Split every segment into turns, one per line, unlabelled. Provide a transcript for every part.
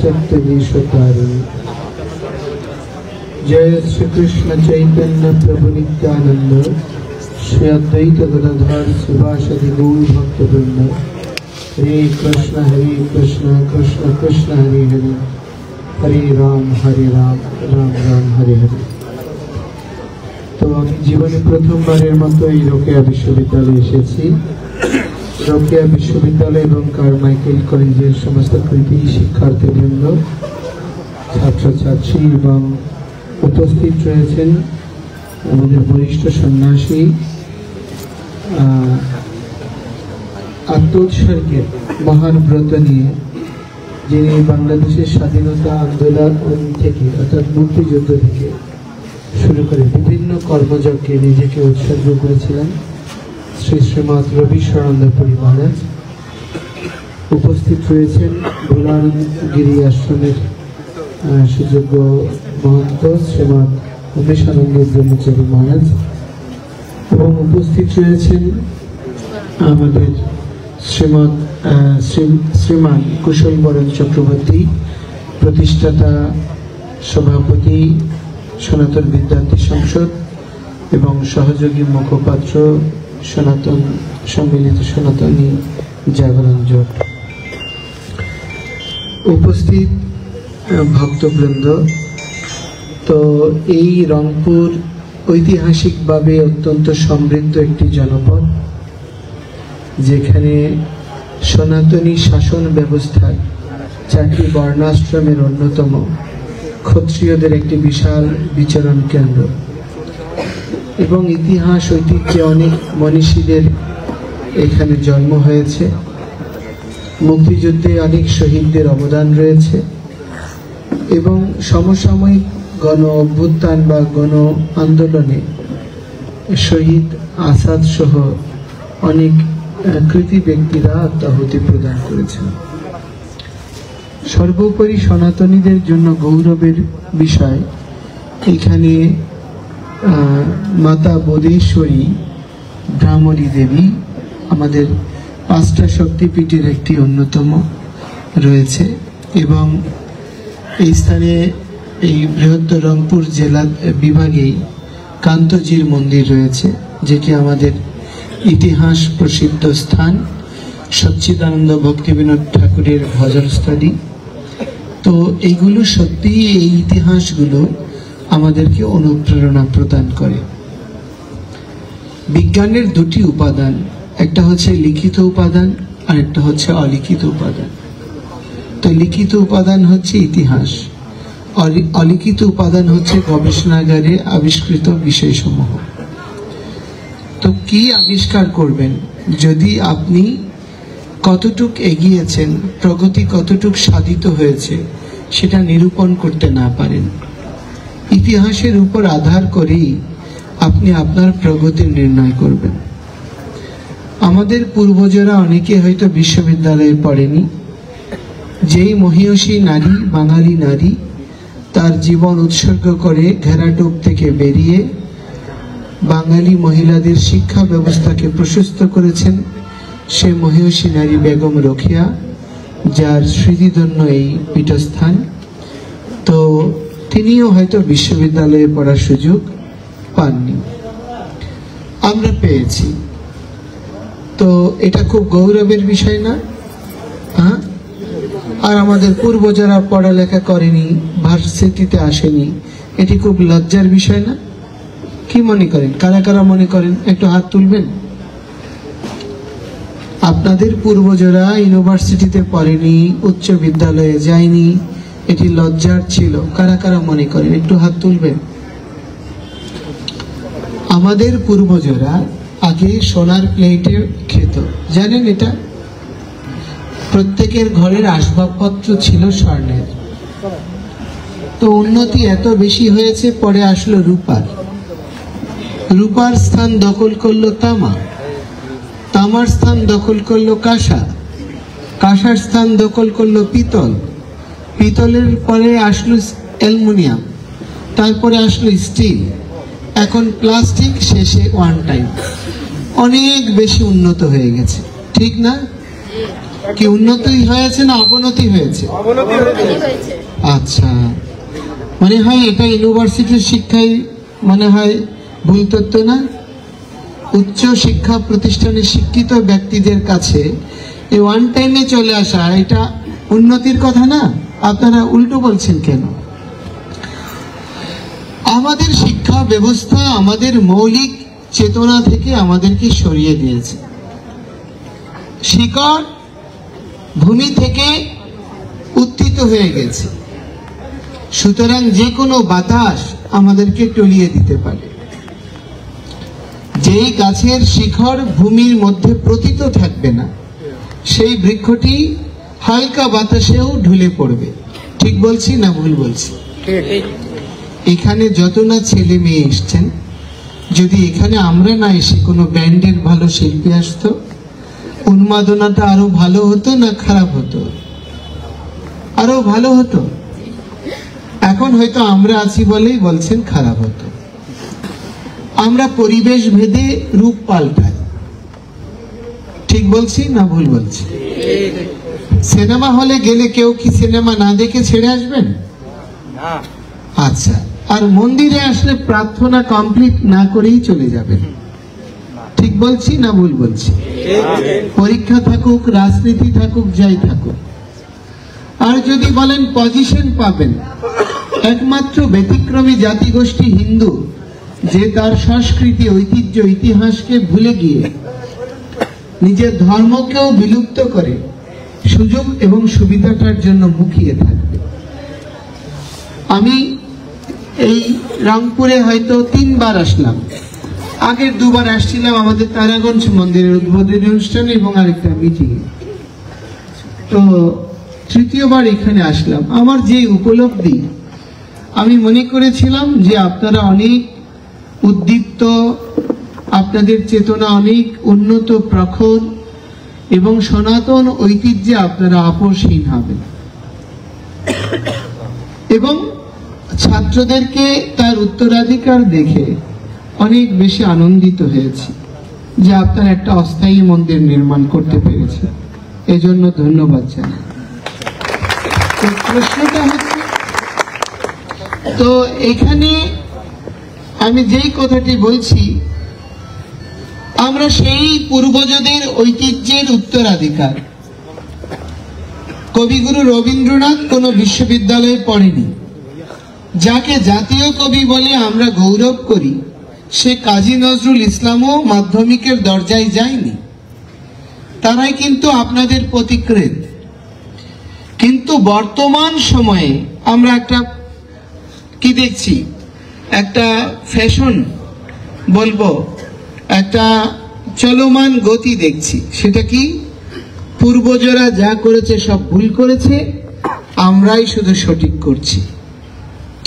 पाश्चात्यदेशतारिणी। जय श्री कृष्ण चैतन्य प्रभु नित्यानंद, श्री अद्वैत गदाधर शिवासादि गौर भक्तवृंद। हरे कृष्ण कृष्ण कृष्ण हरे हरे, हरे राम राम राम हरे हरे। तो আমি জীবনে প্রথমবারের মতো এই রোকেয়া বিশ্ববিদ্যালয়ে এসেছি। রোকেয়া বিশ্ববিদ্যালয় এবং কারমাইকেল কলেজের সমস্ত কৃতি শিক্ষার্থীবৃন্দ, ছাত্রছাত্রী এবং উপস্থিত রয়েছেন আমাদের বরিষ্ঠ সন্ন্যাসী, আত্মোৎসর্গের মহান ব্রত নিয়ে যিনি বাংলাদেশের স্বাধীনতা আন্দোলন থেকে অর্থাৎ মুক্তিযুদ্ধ থেকে শুরু করে বিভিন্ন কর্মযজ্ঞে নিজেকে উৎসর্গ করেছিলেন শ্রী শ্রীমৎ রবিশরণপুরী মহারাজ। উপস্থিত রয়েছেন বুলানগিরি আশ্রমের সুযোগ্য মহন্ত শ্রীমৎ উমেশানন্দ ব্রহ্মচারী মহারাজ এবং উপস্থিত রয়েছেন আমাদের শ্রীমান কুশল বরণ চক্রবর্তী, প্রতিষ্ঠাতা সভাপতি সনাতন বিদ্যার্থী সংসদ এবং সহযোগী মুখপাত্র সনাতন সম্মিলিত সনাতনী জাগরণ জোট। উপস্থিত ভক্তবৃন্দ, তো এই রংপুর ঐতিহাসিকভাবে অত্যন্ত সমৃদ্ধ একটি জনপদ, যেখানে সনাতনী শাসন ব্যবস্থার 4টি বর্ণাশ্রমের অন্যতম ক্ষত্রিয়দের একটি বিশাল বিচরণ কেন্দ্র এবং ইতিহাস ঐতিহ্যে অনেক মনীষীদের এখানে জন্ম হয়েছে। মুক্তিযুদ্ধে অনেক শহীদদের অবদান রয়েছে এবং সমসাময়িক গণ অভ্যুত্থান বা গণ আন্দোলনে শহীদ আসাদ সহ অনেক কৃতি ব্যক্তিরা আত্মাহুতি প্রদান করেছেন। সর্বোপরি সনাতনীদের জন্য গৌরবের বিষয়, এখানে মাতা বোধেশ্বরী ভ্রামরী দেবী আমাদের 5টা শক্তিপীঠের একটি অন্যতম রয়েছে এবং এই স্থানে এই বৃহত্তর রংপুর জেলা বিভাগেই কান্তজির মন্দির রয়েছে, যেটি আমাদের ইতিহাস প্রসিদ্ধ স্থান, সচ্চিদানন্দ ভক্তিবিনোদ ঠাকুরের ভজনস্থলী। তো এইগুলো সত্যি, এই ইতিহাসগুলো আমাদেরকে অনুপ্রেরণা প্রদান করে। বিজ্ঞানের 2টি উপাদান, একটা হচ্ছে লিখিত উপাদান আর একটা হচ্ছে অলিখিত উপাদান। তো লিখিত উপাদান হচ্ছে ইতিহাস, অলিখিত উপাদান হচ্ছে গবেষণাগারে আবিষ্কৃত বিষয়সমূহ। তো কি আবিষ্কার করবেন যদি আপনি কতটুক এগিয়েছেন, প্রগতি কতটুক সাধিত হয়েছে সেটা নিরূপণ করতে না পারেন? ইতিহাসের উপর আধার করেই আপনি আপনার প্রগতি নির্ণয় করবেন। আমাদের পূর্বজরা অনেকে হয়তো বিশ্ববিদ্যালয়ে পড়েনি। যেই মহিয়সী নারী, বাঙালি নারী, তার জীবন উৎসর্গ করে ঘেরাটোপ থেকে বেরিয়ে বাঙালি মহিলাদের শিক্ষা ব্যবস্থাকে প্রশস্ত করেছেন, সে মহিয়সী নারী বেগম রোকেয়া, যার স্মৃতিধন্য এই পীঠস্থান। তো তিনিও হয়তো বিশ্ববিদ্যালয়ে পড়ার সুযোগ পাননি, আমরা পেয়েছি। তো এটা খুব গৌরবের বিষয় না? হ্যাঁ। আর আমাদের পূর্ব যারা পড়ালেখা করেনি, ভার্সিটিতে আসেনি, এটি খুব লজ্জার বিষয় না? কি মনে করেন? কারা কারা মনে করেন? একটু হাত তুলবেন। আপনাদের পূর্বজরা ইউনিভার্সিটিতে পড়েনি, উচ্চ বিদ্যালয়ে যায়নি, এটি লজ্জার ছিল। কারা কারা মনে করেন? একটু হাত তুলবেন। আমাদের পূর্বজরা আগে সোনার প্লেটে খেত, জানেন এটা? প্রত্যেকের ঘরের আসবাবপত্র ছিল স্বর্ণের। তো উন্নতি এত বেশি হয়েছে, পরে আসলো রূপার। রূপার স্থান দখল করলো তামা, তামার স্থান দখল করলো কাঁসা, কাঁসার স্থান দখল করলো পিতল, পিতলের পরে আসলো অ্যালুমিনিয়াম, তারপরে আসলো স্টিল, এখন প্লাস্টিক, শেষে ওয়ান টাইম। অনেক বেশি উন্নত হয়ে গেছে, ঠিক না? কি উন্নতি হয়েছে না অবনতি হয়েছে? আচ্ছা, মনে হয় এটা ইউনিভার্সিটির শিক্ষায় মনে হয় ভুল তথ্য না? উচ্চ শিক্ষা প্রতিষ্ঠানের শিক্ষিত ব্যক্তিদের কাছে এই ওয়ান টাইমে চলে আসা এটা উন্নতির কথা না? আপনারা উল্টো বলছেন কেন? আমাদের শিক্ষা ব্যবস্থা আমাদের মৌলিক চেতনা থেকে আমাদেরকে সরিয়ে দিয়েছে। শিকড় ভূমি থেকে উত্থিত হয়ে গেছে, সুতরাং যে কোনো বাতাস আমাদেরকে টলিয়ে দিতে পারে। যেই গাছের শিকড় ভূমির মধ্যে প্রথিত থাকবে না, সেই বৃক্ষটি হালকা বাতাসেও ঢুলে পড়বে। ঠিক বলছি না ভুল বলছি? এখানে যত না ছেলে মেয়ে এসছেন, যদি এখানে আমরা না এসে কোনো ব্যান্ডের ভালো শিল্পী আসতো, উন্মাদনাটা আরো ভালো হতো না খারাপ হতো? আরো ভালো হতো। এখন হয়তো আমরা আছি বলেই বলছেন খারাপ হতো। আমরা পরিবেশ ভেদে রূপ পাল্টাই। ঠিক বলছি না ভুল বলছি? সিনেমা হলে গেলে কেউ কি সিনেমা না দেখে ছেড়ে আসবেন? আচ্ছা, আর মন্দিরে আসলে প্রার্থনা কমপ্লিট না করেই চলে যাবেন। ঠিক বলছি না ভুল বলছি? পরীক্ষা থাকুক, রাজনীতি থাকুক, যাই থাকুক। আর যদি বলেন পজিশন পাবেন, একমাত্র ব্যতিক্রমী জাতিগোষ্ঠী হিন্দু, যে তার সংস্কৃতি, ঐতিহ্য, ইতিহাসকে ভুলে গিয়ে নিজের ধর্মকেও বিলুপ্ত করে সুযোগ এবং সুবিধাটার জন্য মুখিয়ে থাকবে। আমি এই রংপুরে হয়তো 3 বার আসলাম। আগের 2 বার আসছিলাম আমাদের তারাগঞ্জ মন্দিরের উদ্বোধনী অনুষ্ঠানে এবং আরেকটা মিটিং। তো তৃতীয়বার এখানে আসলাম। আমার যে উপলব্ধি, আমি মনে করেছিলাম যে আপনারা অনেক উদ্দীপ্ত, আপনাদের চেতনা অনেক উন্নত, প্রখর এবং সনাতন ঐতিহ্যে আপনারা আপোষহীন হবেন এবং ছাত্রদেরকে তার উত্তরাধিকার দেখে অনেক বেশি আনন্দিত হয়েছি যে আপনারা একটা অস্থায়ী মন্দির নির্মাণ করতে পেরেছে। এজন্য ধন্যবাদ জানাই। প্রশ্নটা হচ্ছে, তো এখানে আমি যেই কথাটি বলছি, আমরা সেই পূর্বজদের ঐতিহ্যের উত্তরাধিকার। কবিগুরু রবীন্দ্রনাথ কোনো বিশ্ববিদ্যালয়ে পড়েনি। যাকে জাতীয় কবি বলে আমরা গৌরব করি, সে কাজী নজরুল ইসলামও মাধ্যমিকের দরজায় যায়নি। তারাই কিন্তু আপনাদের প্রতিকৃত। কিন্তু বর্তমান সময়ে আমরা একটা কি দেখছি, একটা ফ্যাশন বলবো, একটা চলমান গতি দেখছি। সেটা কি? পূর্বজরা যা করেছে সব ভুল করেছে, আমরাই শুধু সঠিক করছি।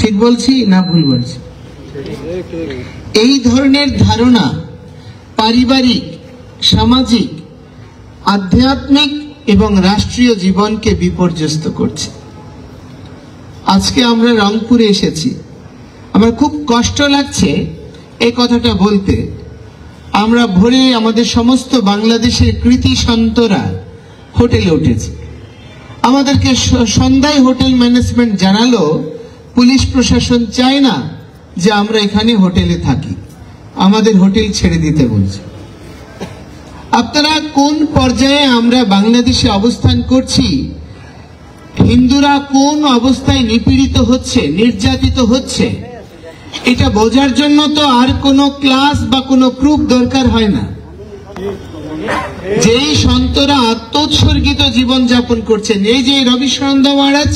ঠিক বলছি না ভুল বলছি? এই ধরনের ধারণা পারিবারিক, সামাজিক, আধ্যাত্মিক এবং রাষ্ট্রীয় জীবনকে বিপর্যস্ত করছে। আজকে আমরা রংপুরে এসেছি, আমার খুব কষ্ট লাগছে এই কথাটা বলতে। আমরা ভোরে আমাদের সমস্ত বাংলাদেশের কৃতি সন্তরা হোটেলে উঠেছে। আমাদেরকে সন্ধ্যায় হোটেল ম্যানেজমেন্ট জানালো পুলিশ প্রশাসন চায় না যে আমরা এখানে হোটেলে থাকি, আমাদের হোটেল ছেড়ে দিতে বলছে। আপনারা কোন পর্যায়ে আমরা বাংলাদেশে অবস্থান করছি, হিন্দুরা কোন অবস্থায় নিপীড়িত হচ্ছে, নির্যাতিত হচ্ছে, এটা বোঝার জন্য তো আর কোনো ক্লাস বা কোনো প্রুফ দরকার হয় না। যেই সন্তরা আত্মোৎসর্গিত জীবন যাপন করছেন, এই যে রবিশরন্দ মহারাজ,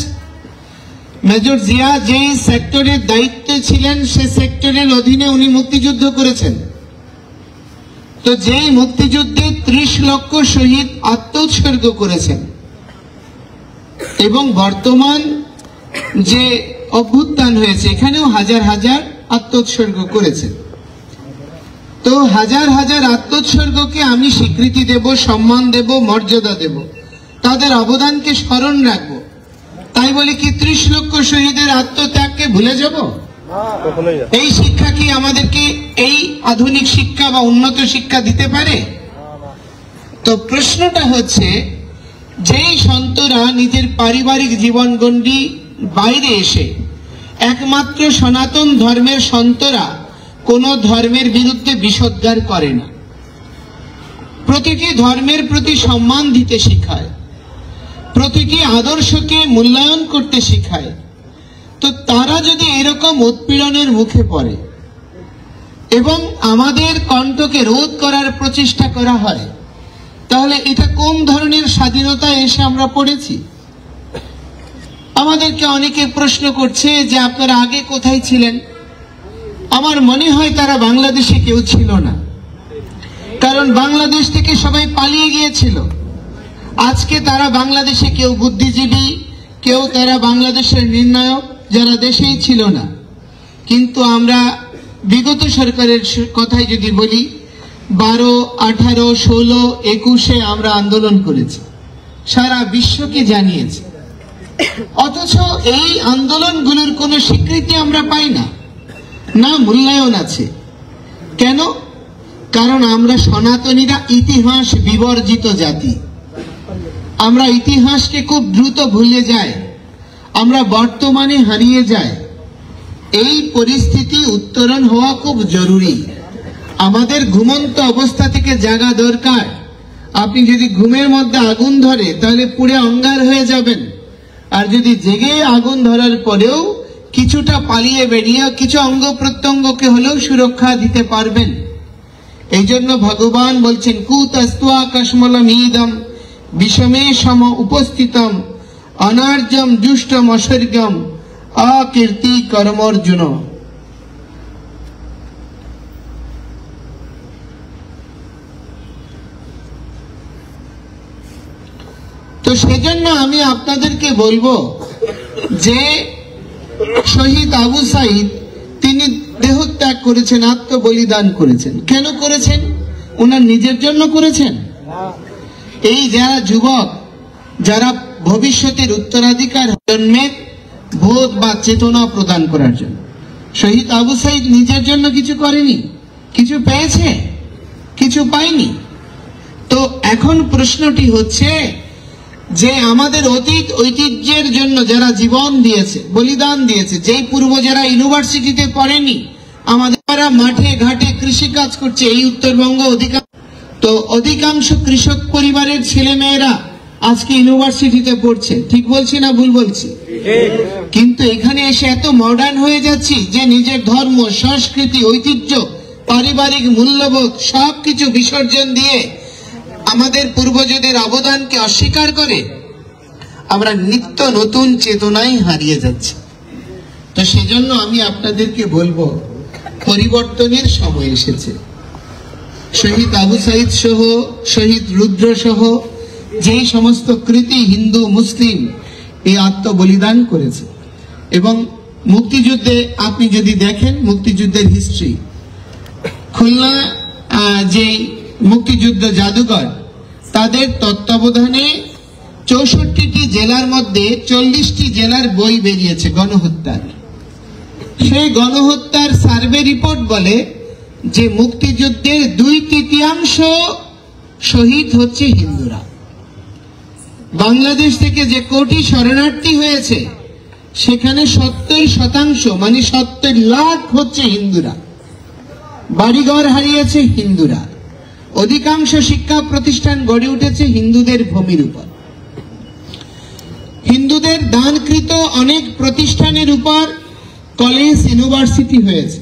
মেজর জিয়া যেই সেক্টরের দায়িত্বে ছিলেন, সে সেক্টরের অধীনে উনি মুক্তিযুদ্ধ করেছেন। তো যেই মুক্তিযুদ্ধে 30 লক্ষ শহীদ আত্মোৎসর্গ করেছেন এবং বর্তমান যে অভ্যুত্থান হয়েছে, এখানেও হাজার হাজার আত্মোৎসর্গ করেছেন। তো হাজার হাজার আত্মোৎসর্গকে আমি স্বীকৃতি দেব, সম্মান দেব, মর্যাদা দেব, তাদের অবদানকে স্মরণ রাখবো। তাই বলে কি 30 লক্ষ শহীদের আত্মত্যাগকে ভুলে যাব? এই শিক্ষা কি আমাদেরকে এই আধুনিক শিক্ষা বা উন্নত শিক্ষা দিতে পারে? তো প্রশ্নটা হচ্ছে যেই সন্তরা নিজের পারিবারিক জীবনগণ্ডি বাইরে এসে একমাত্র সনাতন ধর্মের সন্তরা কোন ধর্মের বিরুদ্ধে বিষোদ্গার করে না, প্রতিটি ধর্মের প্রতি সম্মান দিতে শেখায়, প্রতিটি আদর্শকে মূল্যায়ন করতে শেখায়, তো তারা যদি এরকম উৎপীড়নের মুখে পড়ে এবং আমাদের কণ্ঠকে রোধ করার প্রচেষ্টা করা হয়, তাহলে এটা কোন ধরনের স্বাধীনতা এসে আমরা পড়েছি? আমাদেরকে অনেকে প্রশ্ন করছে যে আপনারা আগে কোথায় ছিলেন। আমার মনে হয় তারা বাংলাদেশে কেউ ছিল না, কারণ বাংলাদেশ থেকে সবাই পালিয়ে গিয়েছিল। আজকে তারা বাংলাদেশে কেউ বুদ্ধিজীবী, কেউ তারা বাংলাদেশের নির্ণায়ক, যারা দেশেই ছিল না। কিন্তু আমরা বিগত সরকারের কথাই যদি বলি, 12, 18, 16, 21-এ আমরা আন্দোলন করেছি, সারা বিশ্বকে জানিয়েছি, অথচ এই আন্দোলনগুলোর কোনো স্বীকৃতি আমরা পাই না, না মূল্যায়ন আছে। কেন? কারণ আমরা সনাতনীরা ইতিহাস বিবর্জিত জাতি। আমরা ইতিহাসকে খুব দ্রুত ভুলে যাই, আমরা বর্তমানে হারিয়ে যাই। এই পরিস্থিতি উত্তরণ হওয়া খুব জরুরি। আমাদের ঘুমন্ত অবস্থা থেকে জাগা দরকার। আপনি যদি ঘুমের মধ্যে আগুন ধরে তাহলে পুড়ে অঙ্গার হয়ে যাবেন, আর যদি জেগে আগুন ধরার পরেও কিছুটা পালিয়ে বেরিয়ে কিছু অঙ্গ প্রত্যঙ্গকে হলেও সুরক্ষা দিতে পারবেন। এই জন্য ভগবান বলছেন, কুতস্ত্বা কসমলম ইদম বিষমে সম উপস্থিতম অনার্যম জুষ্টম অসর্গম অকীর্তি কর্মর্জুন। তো সেজন্য আমি আপনাদেরকে বলবো যে শহীদ আবু সাইদ তিনি দেহত্যাগ করেছেন, আত্মবলিদান করেছেন। কেন করেছেন? ওনার নিজের জন্য করেছেন? এই যারা যুবক, যারা ভবিষ্যতের উত্তরাধিকার জন্মের বোধ বা চেতনা প্রদান করার জন্য। শহীদ আবু সাইদ নিজের জন্য কিছু করেনি, কিছু পেয়েছে, কিছু পায়নি। তো এখন প্রশ্নটি হচ্ছে যে আমাদের অতীত ঐতিহ্যের জন্য যারা জীবন দিয়েছে, বলিদান দিয়েছে, যেই পূর্ব যারা ইউনিভার্সিটিতে পড়েনি, আমাদের মাঠে ঘাটে কৃষি কাজ করছে এই উত্তরবঙ্গ অধিকাংশ কৃষক পরিবারের ছেলে মেয়েরা আজকে ইউনিভার্সিটিতে পড়ছে। ঠিক বলছি না ভুল বলছি? কিন্তু এখানে এসে এত মডার্ন হয়ে যাচ্ছি যে নিজের ধর্ম, সংস্কৃতি, ঐতিহ্য, পারিবারিক মূল্যবোধ সবকিছু বিসর্জন দিয়ে আমাদের পূর্বজদের অবদানকে অস্বীকার করে আমরা নিত্য নতুন চেতনায় হারিয়ে যাচ্ছি। তো সেজন্য আমি আপনাদেরকে বলবো, পরিবর্তনের সময় এসেছে। শহীদ আবু সাইদ সহ, শহীদ রুদ্র সহ যেই সমস্ত কৃতি হিন্দু মুসলিম এই আত্মবলিদান করেছে, এবং মুক্তিযুদ্ধে আপনি যদি দেখেন মুক্তিযুদ্ধের হিস্ট্রি, খুলনা যে মুক্তিযুদ্ধ জাদুঘর, তাদের তত্ত্বাবধানে 64টি জেলার মধ্যে 40টি জেলার বই বেরিয়েছে গণহত্যার। সেই গণহত্যার সার্ভে রিপোর্ট বলে যে মুক্তিযুদ্ধের 2/3 শহীদ হচ্ছে হিন্দুরা। বাংলাদেশ থেকে যে কোটি শরণার্থী হয়েছে সেখানে 70% মানে 70 লাখ হচ্ছে হিন্দুরা। বাড়িঘর হারিয়েছে হিন্দুরা। অধিকাংশ শিক্ষা প্রতিষ্ঠান গড়ে উঠেছে হিন্দুদের ভূমির উপর। হিন্দুদের দানকৃত অনেক প্রতিষ্ঠানের উপর কলেজ, ইউনিভার্সিটি হয়েছে,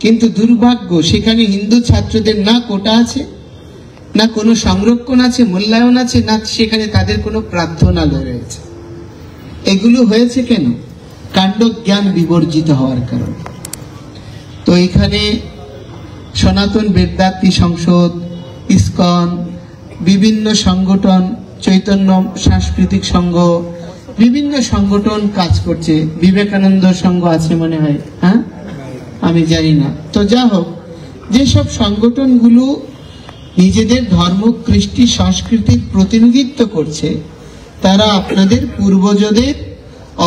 কিন্তু দুর্ভাগ্য সেখানে হিন্দু ছাত্রদের না কোটা আছে, না কোনো সংরক্ষণ আছে, মূল্যায়ন আছে, না সেখানে তাদের কোনো প্রার্থনালয় রয়েছে। এগুলো হয়েছে কেন? কাণ্ড জ্ঞান বিবর্জিত হওয়ার কারণে। তো এখানে সনাতন বেদান্তি সংসদ, ইসকন, বিভিন্ন সংগঠন, চৈতন্য সাংস্কৃতিক সংঘ, বিভিন্ন সংগঠন কাজ করছে। বিবেকানন্দ সংঘ আছে মনে হয়, হ্যাঁ, আমি জানি না। তো যা হোক, যেসব সংগঠনগুলো নিজেদের ধর্ম, কৃষ্টি, সংস্কৃতির প্রতিনিধিত্ব করছে, তারা আপনাদের পূর্বজদের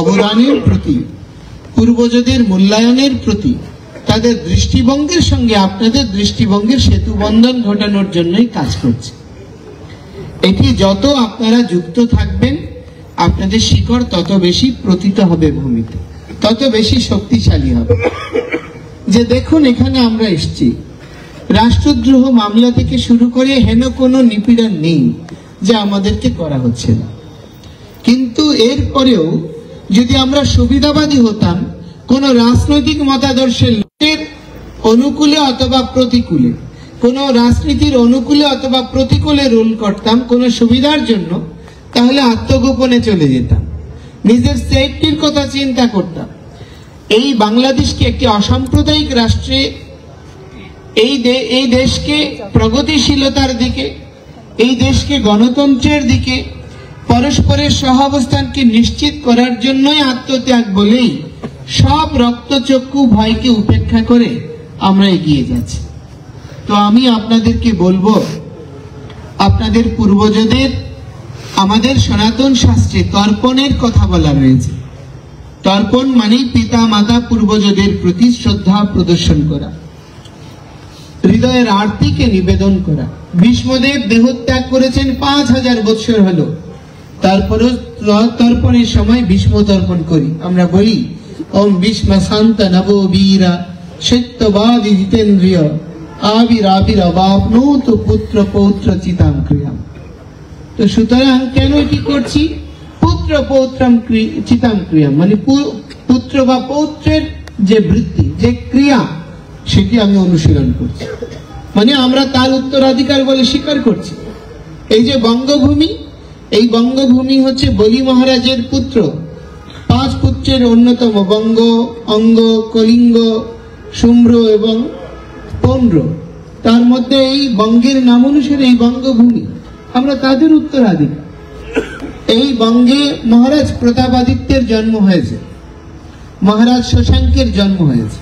অবদানের প্রতি, পূর্বজদের মূল্যায়নের প্রতি তাদের দৃষ্টিভঙ্গির সঙ্গে আপনাদের দৃষ্টিভঙ্গির সেতু বন্ধন ঘটানোর জন্যই কাজ করছে। এটি যত আপনারা যুক্ত থাকবেন, আপনাদের শিকড় তত বেশি প্রতীত হবে ভূমিতে, তত বেশি শক্তিশালী হবে। যে দেখুন, এখানে আমরা এসেছি, রাষ্ট্রদ্রোহ মামলা থেকে শুরু করে হেন কোনো নিপীড়ন নেই যে আমাদেরকে করা হচ্ছে না। কিন্তু এরপরেও যদি আমরা সুবিধাবাদী হতাম, কোন রাজনৈতিক মতাদর্শের লোকের অনুকূলে অথবা প্রতিকূলে, কোন রাজনীতির অনুকূলে অথবা প্রতিকূলে রুল করতাম কোন সুবিধার জন্য, তাহলে আত্মগোপনে চলে যেতাম, নিজের সেফটির কথা চিন্তা করতাম। এই বাংলাদেশকে একটি অসাম্প্রদায়িক রাষ্ট্রে, এই দেশকে প্রগতিশীলতার দিকে, এই দেশকে গণতন্ত্রের দিকে, পরস্পরের সহাবস্থানকে নিশ্চিত করার জন্যই আত্মত্যাগ বলেই সব রক্তচক্ষু ভয়কে উপেক্ষা করে আমরা এগিয়ে যাচ্ছি। তো আমি আপনাদেরকে বলবো, আপনাদের পূর্বজদের, আমাদের সনাতন শাস্ত্রে তর্পণের কথা বলা রয়েছে। তর্পণ মানেই পিতা মাতা পূর্বজদের প্রতি শ্রদ্ধা প্রদর্শন করা, হৃদয়ের আরতিকে নিবেদন করা। ভীষ্মদেব দেহত্যাগ করেছেন 5000 বৎসর হলো, তারপরও তর্পণের সময় ভীষ্ম তর্পণ করি। আমরা বলি, ওম ভীষ্ম শান্ত নবো বীরা সত্যবাদী জিতেন্দ্রিয় আবির অবাপনোত পুত্র পৌত্র চিতাম ক্রিয়াম। তো সুতরাং কেন এটি করছি? পুত্র পৌত্রম চিতাম ক্রিয়াম মানে পুত্র বা পৌত্রের যে বৃত্তি, যে ক্রিয়া, সেটি আমি অনুশীলন করছি। মানে আমরা তার উত্তরাধিকার বলে স্বীকার করছি। এই যে বঙ্গভূমি, এই বঙ্গভূমি হচ্ছে বলি মহারাজের পুত্র, 5 পুত্রের অন্যতম, বঙ্গ, অঙ্গ, কলিঙ্গ, শুম্র এবং পৌন্ড্র। তার মধ্যে এই বঙ্গের নাম অনুসারে এই বঙ্গভূমি, আমরা তাদের উত্তরাধিকার। এই বঙ্গে মহারাজ প্রতাপাদিত্যের জন্ম হয়েছে, মহারাজ শশাঙ্কের জন্ম হয়েছে,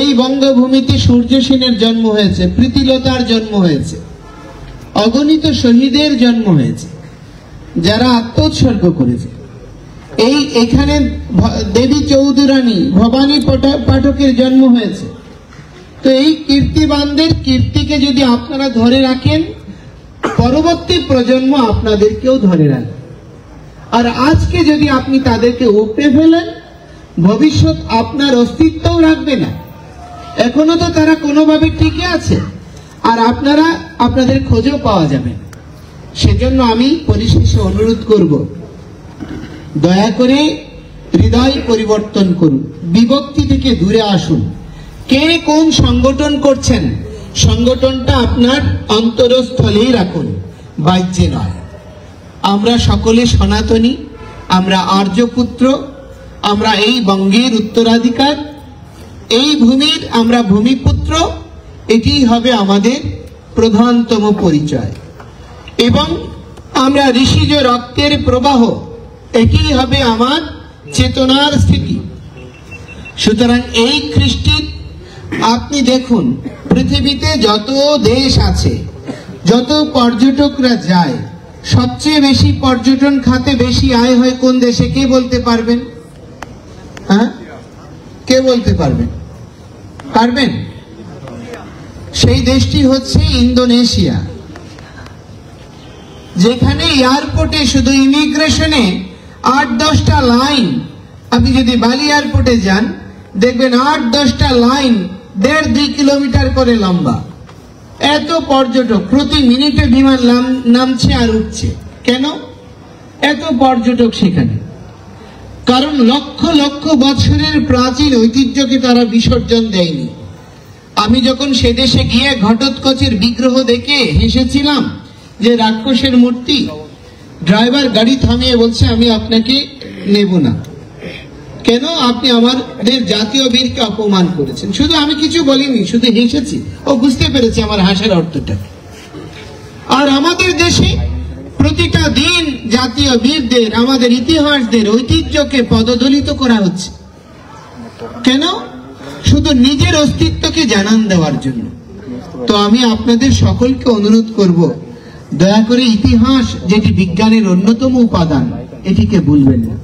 এই বঙ্গভূমিতে সূর্য সেনের জন্ম হয়েছে, প্রীতিলতার জন্ম হয়েছে, অগণিত শহীদের জন্ম হয়েছে, যারা আত্মোৎসর্গ করেছে। এখানে দেবী চৌধুরানী, ভবানী পাঠকের জন্ম হয়েছে। তো এই কীর্তিবানদের কীর্তিকে যদি আপনারা ধরে রাখেন, পরবর্তী প্রজন্ম আপনাদেরকেও ধরে রাখবে। আর আজকে যদি আপনি তাদেরকে উপড়ে ফেলেন, ভবিষ্যৎ আপনার অস্তিত্বও রাখবে না। এখনো তো তারা কোনোভাবে টিকে আছে, আর আপনাদের খোঁজও পাওয়া যাবে। সেজন্য আমি পরিশেষে অনুরোধ করব, দয়া করে হৃদয় পরিবর্তন করুন, বিভক্তি থেকে দূরে আসুন। কে কোন সংগঠন করছেন, সংগঠনটা আপনার অন্তরস্থলেই রাখুন, বাহ্যে নয়। আমরা সকলে সনাতনী, আমরা আর্যপুত্র, আমরা এই বঙ্গের উত্তরাধিকার, এই ভূমির আমরা ভূমিপুত্র। এটি হবে আমাদের প্রধানতম পরিচয়, এবং আমরা ঋষিজ রক্তের প্রবাহ, এটি হবে আমার চেতনার স্থিতি। সুতরাং এই কৃষ্টি, আপনি দেখুন, পৃথিবীতে যত দেশ আছে, যত পর্যটকরা যায়, সবচেয়ে বেশি পর্যটন খাতে বেশি আয় হয় কোন দেশে? কে বলতে পারবেন? হ্যাঁ, কে বলতে পারবেন? পারবেন? সেই দেশটি হচ্ছে ইন্দোনেশিয়া, যেখানে এয়ারপোর্টে শুধু ইমিগ্রেশনে 8-10টা লাইন। আপনি যদি বালি এয়ারপোর্টে যান, দেখবেন 8-10টা লাইন 1.5-2 কিলোমিটার করে লম্বা। এত পর্যটক, প্রতি মিনিটে বিমান নামছে আর উঠছে। কেন এত পর্যটক সেখানে? কারণ লক্ষ লক্ষ বছরের প্রাচীন ঐতিহ্যকে তারা বিসর্জন দেয়নি। আমি যখন সে দেশে গিয়ে ঘটোৎকচের বিগ্রহ দেখে হেসেছিলাম, যে রাক্ষসের মূর্তি, ড্রাইভার গাড়ি থামিয়ে বলছে, আমি আপনাকে নেব না। কেন? আপনি আমাদের জাতীয় বীরকে অপমান করেছেন। শুধু আমি কিছু বলিনি, শুধু হেসেছি। ও বুঝতে পেরেছে আমার হাসার অর্থটা। আর আমাদের দেশে প্রতিটা দিন জাতীয় বীরদের, আমাদের ইতিহাসদের ঐতিহ্যকে পদদলিত করা হচ্ছে। কেন? শুধু নিজের অস্তিত্বকে জানান দেওয়ার জন্য। তো আমি আপনাদের সকলকে অনুরোধ করব, দয়া করে ইতিহাস, যেটি বিজ্ঞানের অন্যতম উপাদান, এটিকে ভুলবেন না।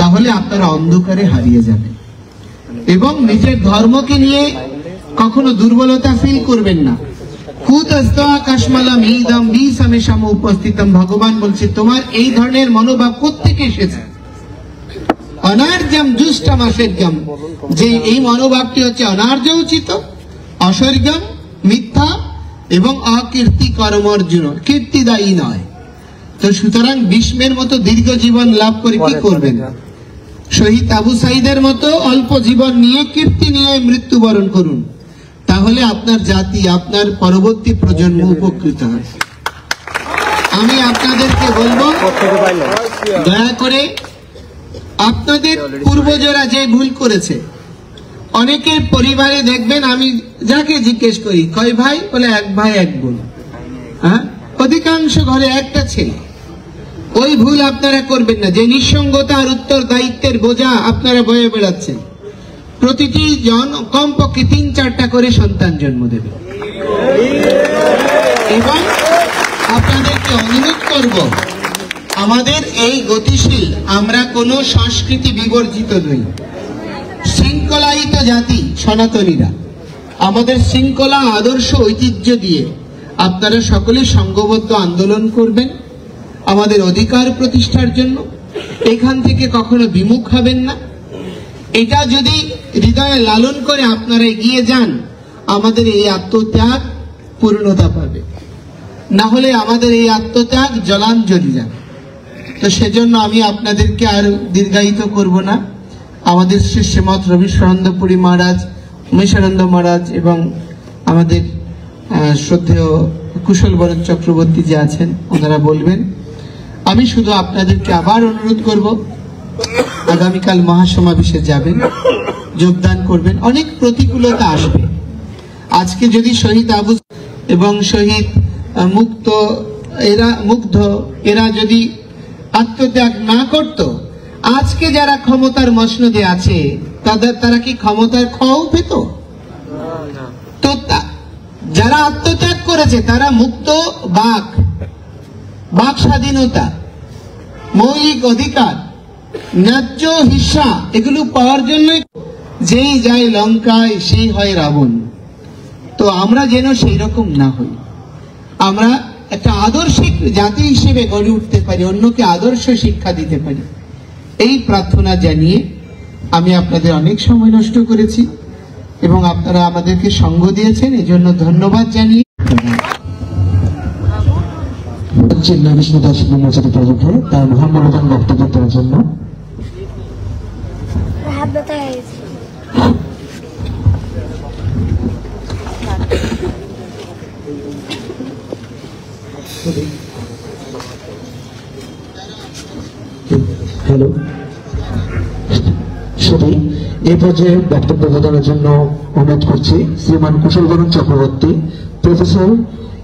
তাহলে আপনারা অন্ধকারে হারিয়ে যাবেন। এবং নিজের ধর্মকে নিয়ে কখনো দুর্বলতা ফিল করবেন না। কুতস্ত আকাশমালাম ইদম বিসামেশাম উপস্থিতম। ভগবান বলছে তোমার এই ধরনের মনোভাব কোত্থেকে এসেছে? অনার্যম জুষ্টম অসর্গম, যে এই মনোভাবটি হচ্ছে অনার্য উচিত, অসর্গম মিথ্যা এবং অকীর্তি কর্মর্জুন, কীর্তিদায়ী নয়। তো সুতরাং ভীষ্মের মতো দীর্ঘ জীবন লাভ করে কি করবেন? শহীদ আবু সাইদের মতো অল্প জীবন নিয়ে কীর্তি নিয়ে মৃত্যুবরণ করুন, তাহলে আপনার জাতি, আপনার পরবর্তী প্রজন্ম উপকৃত হবে। আমি আপনাদেরকে বলবো, দয়া করে আপনাদের পূর্বজরা যে ভুল করেছে, অনেকের পরিবারে দেখবেন, আমি যাকে জিজ্ঞেস করি কয় ভাই, বলে এক ভাই এক বোন, হ্যাঁ, অধিকাংশ ঘরে একটা ছেলে। ওই ভুল আপনারা করবেন না, যে নিঃসঙ্গতা আর উত্তর দায়িত্বের বোঝা আপনারা বয়ে বেড়াচ্ছেন। প্রতিটি জন কমপক্ষে ৩-৪টা করে সন্তান জন্ম দেবে। এবং আপনাদেরকে অনুরোধ করব, আমাদের এই গতিশীল, আমরা কোনো সংস্কৃতি বিবর্জিত নই, শৃঙ্খলায়িত জাতি সনাতনীরা। আমাদের শৃঙ্খলা, আদর্শ, ঐতিহ্য দিয়ে আপনারা সকলে সংঘবদ্ধ আন্দোলন করবেন আমাদের অধিকার প্রতিষ্ঠার জন্য। এখান থেকে কখনো বিমুখ হবেন না। এটা যদি হৃদয়ে লালন করে আপনারা এগিয়ে যান, আমাদের এই আত্মত্যাগ পূর্ণতা পাবে, না হলে আমাদের এই আত্মত্যাগ জলাঞ্জলি যাবে। তো সেজন্য আমি আপনাদেরকে আর দীর্ঘায়িত করব না। আমাদের শ্রীমৎ রবিশানন্দপুরী মহারাজ, উমেশানন্দ মহারাজ এবং আমাদের শ্রদ্ধেয় কুশল বরণ চক্রবর্তী যে আছেন, ওনারা বলবেন। আমি শুধু আপনাদেরকে আবার অনুরোধ করব, আগামীকাল মহাসমাবেশে যাবেন, যোগদান করবেন। অনেক প্রতিকূলতা আসবে। আজকে যদি শহীদ আবু এবং শহীদ মুগ্ধ এরা যদি আত্মত্যাগ না করত, আজকে যারা ক্ষমতার মসনদে আছে তারা কি ক্ষমতার খাও পেত? তো যারা আত্মত্যাগ করেছে তারা মুক্ত বাক স্বাধীনতা, মৌলিক অধিকার, ন্যায্য হিস্সা, এগুলো পাওয়ার জন্য যেই যায় লঙ্কায় সেই হয় রাবণ। তো আমরা যেন সেই রকম না হই, আমরা একটা আদর্শিক জাতি হিসেবে গড়ে উঠতে পারি, অন্যকে আদর্শ শিক্ষা দিতে পারি। এই প্রার্থনা জানিয়ে আমি আপনাদের অনেক সময় নষ্ট করেছি এবং আপনারা আমাদেরকে সঙ্গ দিয়েছেন, এজন্য ধন্যবাদ জানিয়ে
বিষ্ণু দাস ব্রহ্মচারী প্রমুখে তার মহামূল্যবান বক্তব্য দেওয়ার জন্য হ্যালো সবাই এই পর্যায়ে বক্তব্য প্রদানের জন্য অনুরোধ করছি শ্রীমান কুশল বরণ চক্রবর্তী, প্রফেসর,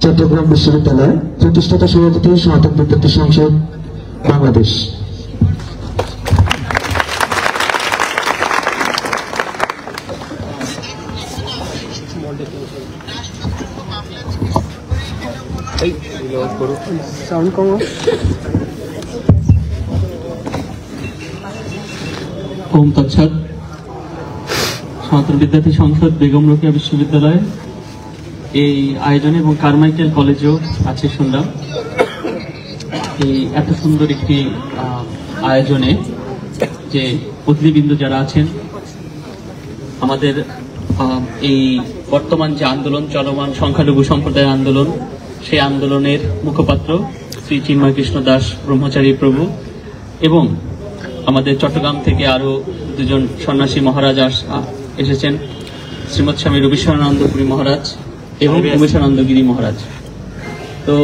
চট্টগ্রাম বিশ্ববিদ্যালয়, প্রতিষ্ঠাতা সভাপতি, সনাতন বিদ্যার্থী সংসদ, বাংলাদেশ।
ওম তৎসৎ। সনাতন বিদ্যার্থী সংসদ, বেগম রোকেয়া বিশ্ববিদ্যালয় এই আয়োজনে এবং কারমাইকেল কলেজেও আছে শুনলাম। এই এত সুন্দর একটি আয়োজনে যে অতিথিবৃন্দ যারা আছেন, আমাদের এই বর্তমান যে আন্দোলন চলমান, সংখ্যালঘু সম্প্রদায় আন্দোলন, সেই আন্দোলনের মুখপাত্র শ্রী চিন্ময় কৃষ্ণ দাস ব্রহ্মচারী প্রভু, এবং আমাদের চট্টগ্রাম থেকে আরো দুজন সন্ন্যাসী মহারাজ এসেছেন, শ্রীমৎ স্বামী রবিশানন্দপুরী মহারাজ এবং উমেশানন্দগিরি মহারাজ। তো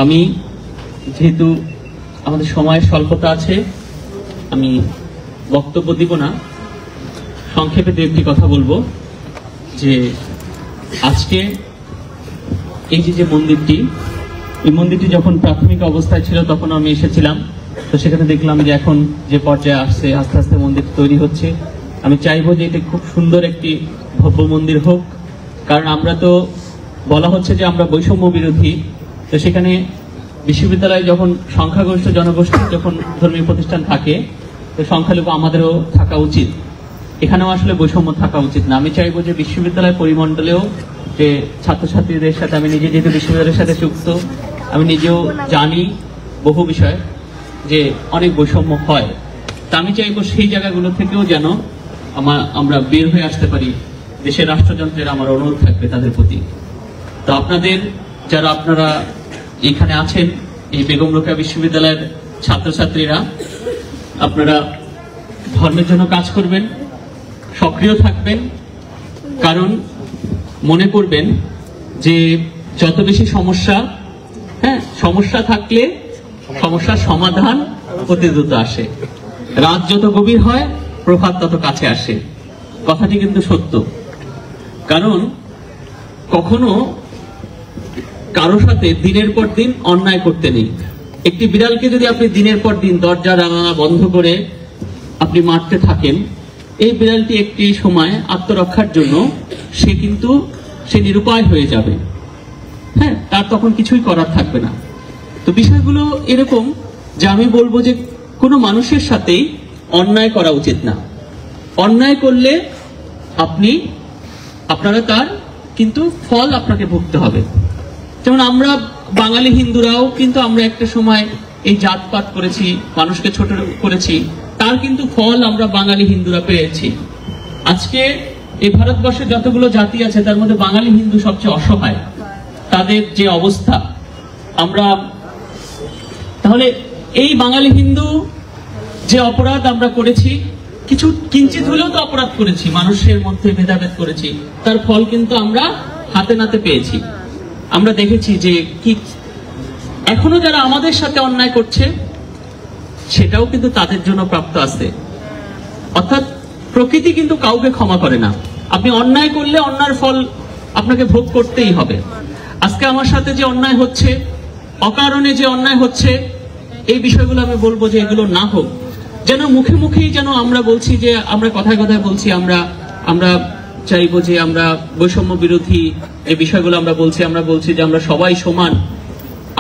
আমি, যেহেতু আমাদের সময়ের স্বল্পতা আছে, আমি বক্তব্য দিব না, সংক্ষেপে দু একটি কথা বলবো। যে আজকে এই যে মন্দিরটি, এই মন্দিরটি যখন প্রাথমিক অবস্থায় ছিল তখন আমি এসেছিলাম। তো সেখানে দেখলাম যে এখন যে পর্যায়ে আসছে, আস্তে আস্তে মন্দির তৈরি হচ্ছে। আমি চাইবো যে এটা খুব সুন্দর একটি ভব্য মন্দির হোক, কারণ আমরা তো বলা হচ্ছে যে আমরা বৈষম্য বিরোধী। তো সেখানে বিশ্ববিদ্যালয়ে যখন সংখ্যাগরিষ্ঠ জনগোষ্ঠী যখন ধর্মীয় প্রতিষ্ঠান থাকে, তো সংখ্যালঘু আমাদেরও থাকা উচিত। এখানেও আসলে বৈষম্য থাকা উচিত না। আমি চাইবো যে বিশ্ববিদ্যালয় পরিমণ্ডলেও যে ছাত্রছাত্রীদের সাথে, আমি নিজে যেহেতু বিশ্ববিদ্যালয়ের সাথে যুক্ত, আমি নিজেও জানি বহু বিষয় যে অনেক বৈষম্য হয়। তা আমি চাইবো সেই জায়গাগুলো থেকেও যেন আমরা বের হয়ে আসতে পারি। দেশের রাষ্ট্রযন্ত্রের আমার অনুরোধ থাকবে তাদের প্রতি। তো আপনাদের যারা আপনারা এখানে আছেন, এই বেগম রোকেয়া বিশ্ববিদ্যালয়ের ছাত্রছাত্রীরা, আপনারা ধর্মের জন্য কাজ করবেন, সক্রিয় থাকবেন। কারণ মনে করবেন যে যত বেশি সমস্যা থাকলে সমস্যার সমাধান অতি দ্রুত আসে। রাত যত গভীর হয় প্রভাত তত কাছে আসে। কথাটি কিন্তু সত্য। কারণ কখনো কারো সাথে দিনের পর দিন অন্যায় করতে নেই। একটি বিড়ালকে যদি আপনি দিনের পর দিন দরজা জানালা বন্ধ করে আপনি মারতে থাকেন, এই বিড়ালটি একটি সময় আত্মরক্ষার জন্য সে নিরুপায় হয়ে যাবে। হ্যাঁ, তার তখন কিছুই করার থাকবে না। তো বিষয়গুলো এরকম যে আমি বলবো যে কোনো মানুষের সাথেই অন্যায় করা উচিত না। অন্যায় করলে আপনারা তার কিন্তু ফল আপনাকে ভুগতে হবে। যেমন আমরা বাঙালি হিন্দুরাও কিন্তু আমরা একটা সময় এই জাতপাত করেছি, মানুষকে ছোট করেছি, তার কিন্তু ফল আমরা বাঙালি হিন্দুরা পেয়েছি। আজকে এই ভারতবর্ষে যতগুলো জাতি আছে তার মধ্যে বাঙালি হিন্দু সবচেয়ে অসহায়, তাদের যে অবস্থা। তাহলে এই বাঙালি হিন্দু যে অপরাধ আমরা করেছি, কিঞ্চিত হলেও তো অপরাধ করেছি, মানুষের মধ্যে ভেদাভেদ করেছি, তার ফল কিন্তু আমরা হাতে নাতে পেয়েছি। আমরা দেখেছি যে কি এখনো যারা আমাদের সাথে অন্যায় করছে সেটাও কিন্তু তাদের জন্য প্রাপ্ত আছে। অর্থাৎ প্রকৃতি কিন্তু কাউকে ক্ষমা করে না। আপনি অন্যায় করলে অন্যায়ের ফল আপনাকে ভোগ করতেই হবে। আজকে আমার সাথে যে অন্যায় হচ্ছে, অকারণে যে অন্যায় হচ্ছে, এই বিষয়গুলো আমি বলবো যে এগুলো না হোক। যেন মুখে মুখেই যেন আমরা বলছি যে আমরা কথায় কথায় বলছি আমরা চাইবো যে আমরা বৈষম্য বিরোধী এই বিষয়গুলো আমরা বলছি যে আমরা সবাই সমান।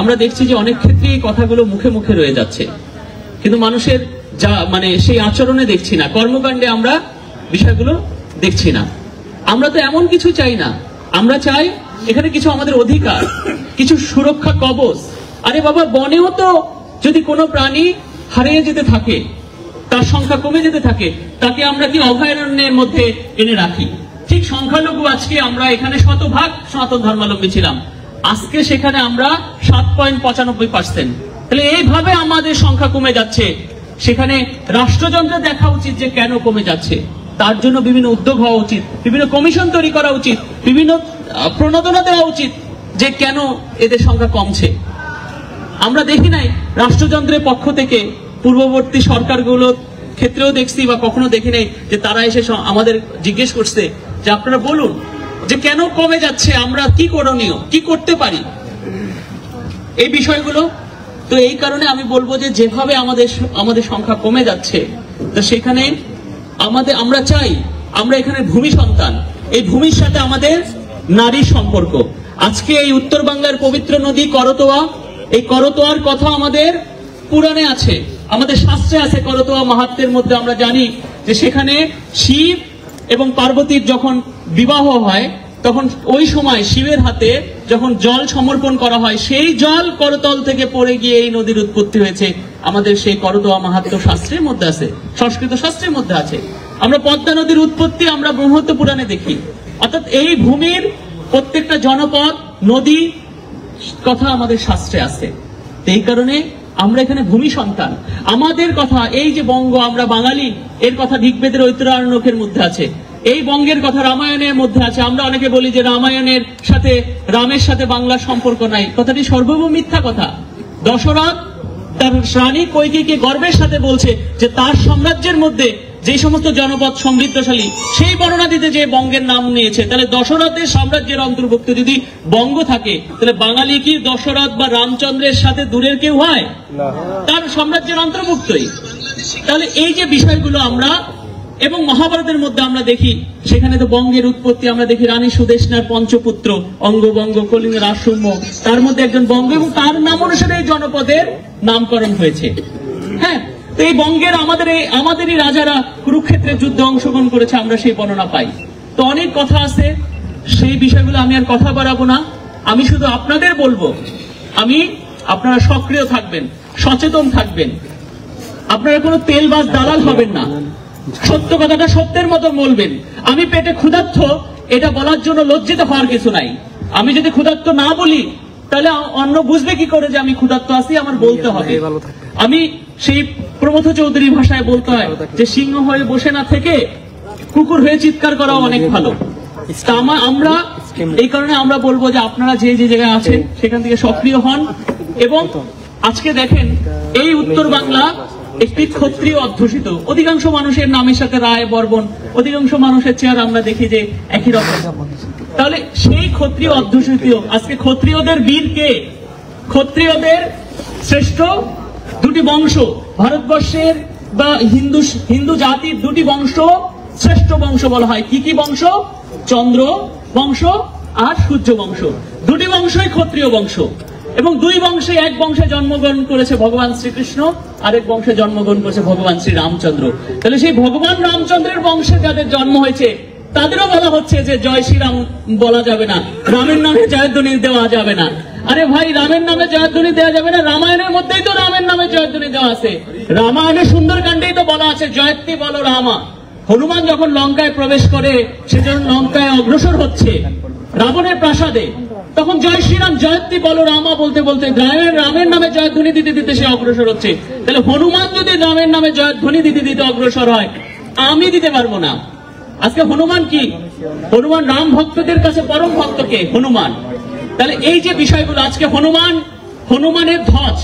আমরা দেখছি যে অনেক ক্ষেত্রে এই কথাগুলো মুখে মুখে রয়ে যাচ্ছে, কিন্তু মানুষের সেই আচরণে দেখছি না, কর্মকাণ্ডে আমরা বিষয়গুলো দেখছি না। আমরা তো এমন কিছু চাই না, আমরা চাই এখানে কিছু আমাদের অধিকার, কিছু সুরক্ষা কবচ। আরে বাবা, বনেও তো যদি কোনো প্রাণী হারিয়ে যেতে থাকে, তার সংখ্যা কমে যেতে থাকে, তাকে আমরা কি অভয়ারণ্যের মধ্যে এনে রাখি? ঠিক সংখ্যালঘু আজকে আমরা এখানে শতভাগ সনাতন ধর্মাবলম্বী ছিলাম, আজকে সেখানে আমরা 7.95%। তাহলে এইভাবে আমাদের সংখ্যা কমে যাচ্ছে, সেখানে রাষ্ট্রযন্ত্রে দেখা উচিত যে কেন কমে যাচ্ছে। তার জন্য বিভিন্ন উদ্যোগ হওয়া উচিত, বিভিন্ন কমিশন তৈরি করা উচিত, বিভিন্ন প্রণোদনা দেওয়া উচিত যে কেন এদের সংখ্যা কমছে। আমরা দেখি নাই রাষ্ট্রযন্ত্রের পক্ষ থেকে পূর্ববর্তী সরকারগুলোর ক্ষেত্রেও দেখছি বা কখনো দেখি নাই যে তারা এসে আমাদের জিজ্ঞেস করছে যে আপনারা বলুন যে কেন কমে যাচ্ছে, আমরা কি করণীয়, কি করতে পারি এই বিষয়গুলো। তো এই কারণে আমি বলবো যে যেভাবে আমাদের সংখ্যা কমে যাচ্ছে, তো সেখানে আমরা চাই, আমরা এখানে ভূমি সন্তান, এই ভূমির সাথে আমাদের নারীর সম্পর্ক। আজকে এই উত্তর বাংলার পবিত্র নদী করতোয়া, এই করতোয়ার কথা আমাদের পুরাণে আছে, আমাদের শাস্ত্রে আছে। করতোয়া মাহাত্ম্যের মধ্যে আমরা জানি যে সেখানে শিব এবং পার্বতীর যখন বিবাহ হয়, তখন ওই সময় শিবের হাতে যখন জল সমর্পণ করা হয়, সেই জল করতল থেকে পড়ে গিয়ে এই নদীর উৎপত্তি হয়েছে। আমাদের সেই করতোয়া মাহাত্ম্য শাস্ত্রের মধ্যে আছে, সংস্কৃত শাস্ত্রের মধ্যে আছে। আমরা পদ্মা নদীর উৎপত্তি আমরা ব্রহ্মত্ব পুরাণে দেখি। অর্থাৎ এই ভূমির প্রত্যেকটা জনপদ, নদী কথা আমাদের শাস্ত্রে আছে। এই কারণে আমরা এখানে ভূমি সন্তান। আমাদের কথা, এই যে বঙ্গ, আমরা বাঙালি, এর কথা ঋগ্বেদের ঐতরারণ্যকের মধ্যে আছে, এই বঙ্গের কথা রামায়ণের মধ্যে আছে। আমরা অনেকে বলি যে রামায়ণের সাথে, রামের সাথে বাংলার সম্পর্ক নাই, কথাটি সর্বভৌম মিথ্যা কথা। দশরথ তার রানী কৈকেয়ীকে গর্বের সাথে বলছে যে তার সাম্রাজ্যের মধ্যে যে সমস্ত জনপদ সমৃদ্ধশালী, সেই বর্ণনা দিতে যে বঙ্গের নাম নিয়েছে। তাহলে দশরথের সাম্রাজ্যের অন্তর্ভুক্ত যদি বঙ্গ থাকে, তাহলে বাঙালি কি দশরথ বা রামচন্দ্রের সাথে দূরের কেউ হয়? তার সাম্রাজ্যের অন্তর্ভুক্তই। তাহলে এই যে বিষয়গুলো আমরা, এবং মহাভারতের মধ্যে আমরা দেখি, সেখানে তো বঙ্গের উৎপত্তি আমরা দেখি রানী সুদেষ্ণার পঞ্চপুত্র অঙ্গ, বঙ্গ, কলিঙ্গ, রাজসৌম্য, তার মধ্যে একজন বঙ্গ, এবং তার নাম অনুসারে এই জনপদের নামকরণ হয়েছে। হ্যাঁ, তো এই বঙ্গের আমাদেরই রাজারা কুরুক্ষেত্রের যুদ্ধে অংশগ্রহণ করেছে, আমরা সেই বর্ণনা পাই। তো অনেক কথা আছে, সেই বিষয়গুলো আমি আর কথা বাড়াবো না। আমি শুধু আপনাদের বলবো, আপনারা সক্রিয় থাকবেন, সচেতন থাকবেন, আপনারা কোনো তেলবাজ দালাল হবেন না, সত্য কথাটা সত্যের মতো বলবেন। আমি পেটে ক্ষুধার্ত এটা বলার জন্য লজ্জিত হওয়ার কিছু নাই। আমি যদি ক্ষুধার্ত না বলি তাহলে অন্য বুঝবে কি করে যে আমি ক্ষুধার্ত আছি, আমার বলতে হবে। আমি সেই প্রমথ চৌধুরী ভাষায় বলতে হয় যে সিংহ হয়ে বসে না থেকে কুকুর হয়ে চিৎকার করা অনেক ভালো। আমরা এই কারণে আমরা বলবো যে আপনারা যে যে জায়গায় আছেন সেখান থেকে সক্রিয় হন। এবং আজকে দেখেন এই উত্তর বাংলা একটি ক্ষত্রিয় অধ্যুষিত, অধিকাংশ মানুষের নামের সাথে রায় বর্বন, অধিকাংশ মানুষের চেহারা আমরা দেখি যে একই রকম। তাহলে সেই ক্ষত্রিয় অধ্যুষিত আজকে ক্ষত্রিয়দের বীর কে? ক্ষত্রিয়দের শ্রেষ্ঠ দুটি বংশ, ভারতবর্ষের বা হিন্দু জাতির দুটি বংশ শ্রেষ্ঠ বংশ বলা হয়। কি কি বংশ? চন্দ্র বংশ আর সূর্য বংশ, দুটি বংশই ক্ষত্রিয় বংশ। এবং দুই বংশে, এক বংশে জন্মগ্রহণ করেছে ভগবান শ্রীকৃষ্ণ, আরেক বংশে জন্মগ্রহণ করেছে ভগবান শ্রী রামচন্দ্র। তাহলে সেই ভগবান রামচন্দ্রের বংশে যাদের জন্ম হয়েছে তাদেরও বলা হচ্ছে যে জয় শ্রীরাম বলা যাবে না, রামের নামে জয়ধ্বনি দেওয়া যাবে না। আরে ভাই, রামের নামে জয়ধ্বনি দেওয়া যাবে না? রামায়ণের মধ্যেই তো রামের নামে জয়ধ্বনি দেওয়া আছে। রামায়ণের সুন্দরকাণ্ডেই তো বলা আছে জয়ত্রী বলো রামা। হনুমান যখন লঙ্কায় প্রবেশ করে, সে যখন লঙ্কায় অগ্রসর হচ্ছে রাবণের প্রাসাদে, তখন জয় শ্রীরাম জয়ত্রী বলো রামা বলতে বলতে রামের নামে জয়ধ্বনি দিতে দিতে সে অগ্রসর হচ্ছে। তাহলে হনুমান যদি রামের নামে জয়ধ্বনি দিতে দিতে অগ্রসর হয়, আমি দিতে পারবো না। আজকে হনুমান কি? হনুমান রাম ভক্তদের কাছে পরম ভক্তকে হনুমান। তাহলে এই যে বিষয়গুলো, আজকে হনুমানের ধ্বজ,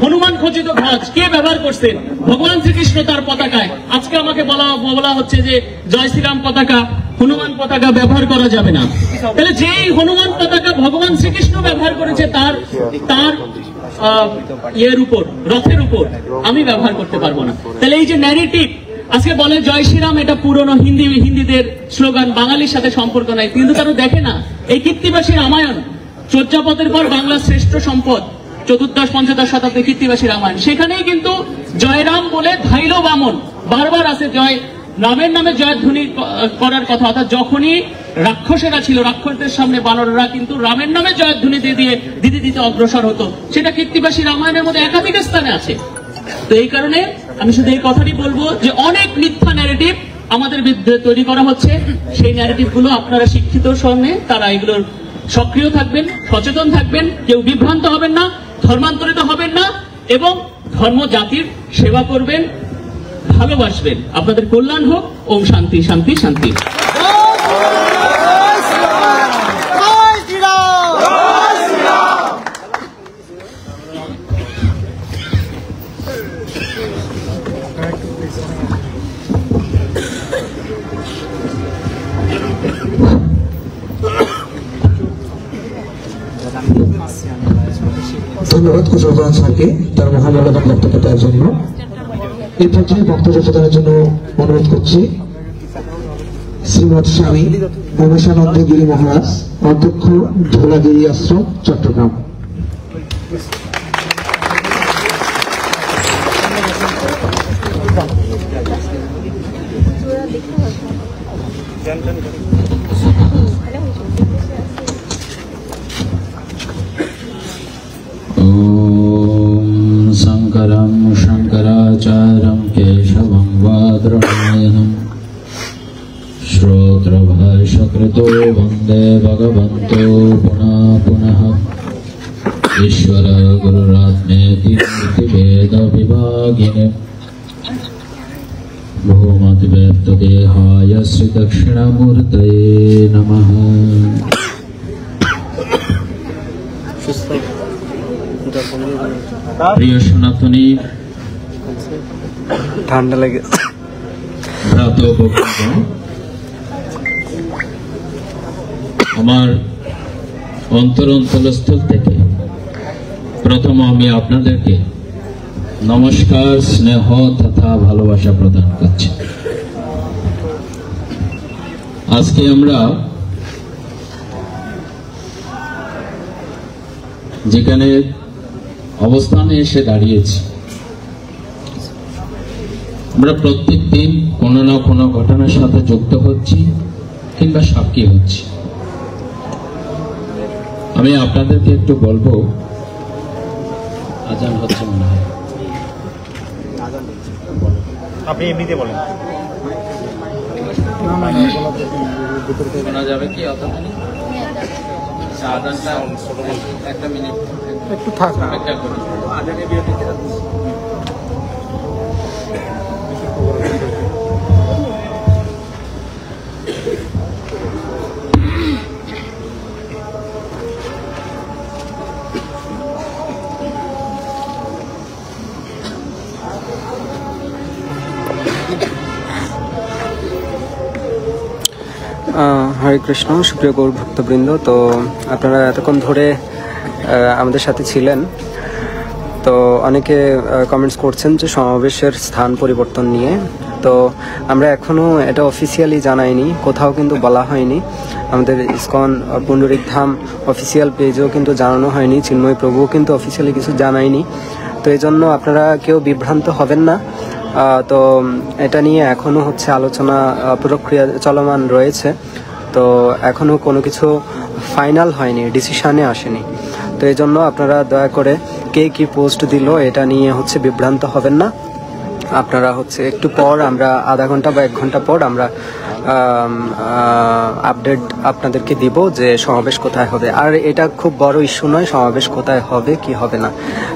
হনুমান খচিত ধ্বজ কে ব্যবহার করছেন? ভগবান শ্রীকৃষ্ণ তার পতাকায়। আজকে আমাকে বলা হচ্ছে যে জয় শ্রীরাম পতাকা, হনুমান পতাকা ব্যবহার করা যাবে না। তাহলে যেই হনুমান পতাকা ভগবান শ্রীকৃষ্ণ ব্যবহার করেছে তার রথের উপর আমি ব্যবহার করতে পারবো না। তাহলে এই যে ন্যারেটিভ, আজকে বলে জয় শ্রীরাম, এটা পুরনো হিন্দিদের স্লোগান, বাঙালির সাথে সম্পর্ক নাই। কিন্তু তারা দেখে না এই কীর্তিবাসী রামায়ণ, চর্যাপদের পর বাংলার শ্রেষ্ঠ সম্পদ, চতুর্দশ পঞ্চদশ শতাব্দী কীর্তিবাসী রামায়ণ, সেখানেই কিন্তু জয়রাম বলে ধাইল বামন বারবার আছে রামের নামে জয়ধ্বনি করার কথা। অর্থাৎ যখনই রাক্ষসেরা ছিল, রাক্ষসদের সামনে বানররা কিন্তু রামের নামে জয়ধ্বনি দিতে দিতে অগ্রসর হতো। সেটা কীর্তিবাসী রামায়ণের মধ্যে একাধিক স্থানে আছে। তো এই কারণে আমি শুধু এই কথাটি বলবো যে অনেক মিথ্যা ন্যারেটিভ আমাদের বিরুদ্ধে তৈরি করা হচ্ছে। সেই ন্যারেটিভ গুলো আপনারা শিক্ষিত সঙ্গে তারা এগুলোর সক্রিয় থাকবেন, সচেতন থাকবেন, কেউ বিভ্রান্ত হবেন না, ধর্মান্তরিত হবেন না, এবং ধর্ম জাতির সেবা করবেন, ভালোবাসবেন। আপনাদের কল্যাণ হোক। ওম শান্তি শান্তি শান্তি।
ধন্যবাদ কুশলগঞ্জ স্যারকে তার মহামূল্যবান বক্তব্য দেওয়ার জন্য। এই পর্যায়ে বক্তব্য প্রদানের জন্য অনুরোধ করছি শ্রীমৎ স্বামী উমেশানন্দ গিরি মহারাজ, অধ্যক্ষ ধোলাগিরি আশ্রম, চট্টগ্রাম।
शंकरं शंकराचार्यं केशवं वादरायणं श्रोत्रभाष्यकृतो वन्दे भगवन्तो पुनः पुनः। ईश्वर गुरुरात्मेति मूर्तिभेदविभागिने भूमतिव्यक्तदेहाय श्रीदक्षिणामूर्तये नमः। প্রিয় সনাতনী ঠান্ডা লাগে আমার অন্তরস্থল থেকে প্রথম আমি আপনাদেরকে নমস্কার, স্নেহ তথা ভালোবাসা প্রদান করছি। আজকে আমরা যেখানে অবস্থানে এসে দাঁড়িয়েছি, আমরা প্রত্যেক দিন কোনো না কোনো ঘটনার সাথে যুক্ত হচ্ছি কিংবা সাক্ষী হচ্ছি। আমি আপনাদেরকে একটু বলবো, আজান হচ্ছে মনে হয়,
আপনি এমনিতে বলেন।
শোনা যাবে কি অতখানি? আজানটা একটা মিনিট
একটু থাক না।
অপেক্ষা করি।
হরে কৃষ্ণ, সুপ্রিয় গৌর ভক্তবৃন্দ। তো আপনারা এতক্ষণ ধরে আমাদের সাথে ছিলেন। তো অনেকে কমেন্টস করছেন যে সমাবেশের স্থান পরিবর্তন নিয়ে। তো আমরা এখনও এটা অফিসিয়ালি জানাইনি, কোথাও কিন্তু বলা হয়নি। আমাদের ইসকন পুণ্ডরিক ধাম অফিসিয়াল পেজেও কিন্তু জানানো হয়নি, চিন্ময় প্রভুও কিন্তু অফিসিয়ালি কিছু জানায়নি। তো এই জন্য আপনারা কেউ বিভ্রান্ত হবেন না। তো এটা নিয়ে এখনও হচ্ছে আলোচনা প্রক্রিয়া চলমান রয়েছে। তো এখনও কোনো কিছু ফাইনাল হয়নি, ডিসিশনে আসেনি। তো এই জন্য আপনারা দয়া করে কে কি পোস্ট দিল এটা নিয়ে হচ্ছে বিভ্রান্ত হবেন না। আপনারা হচ্ছে একটু পর, আমরা আধা ঘন্টা বা 1 ঘন্টা পর আমরা আপডেট আপনাদেরকে দিব যে সমাবেশ কোথায় হবে। আর এটা খুব বড় ইস্যু নয়, সমাবেশ কোথায় হবে কি হবে না,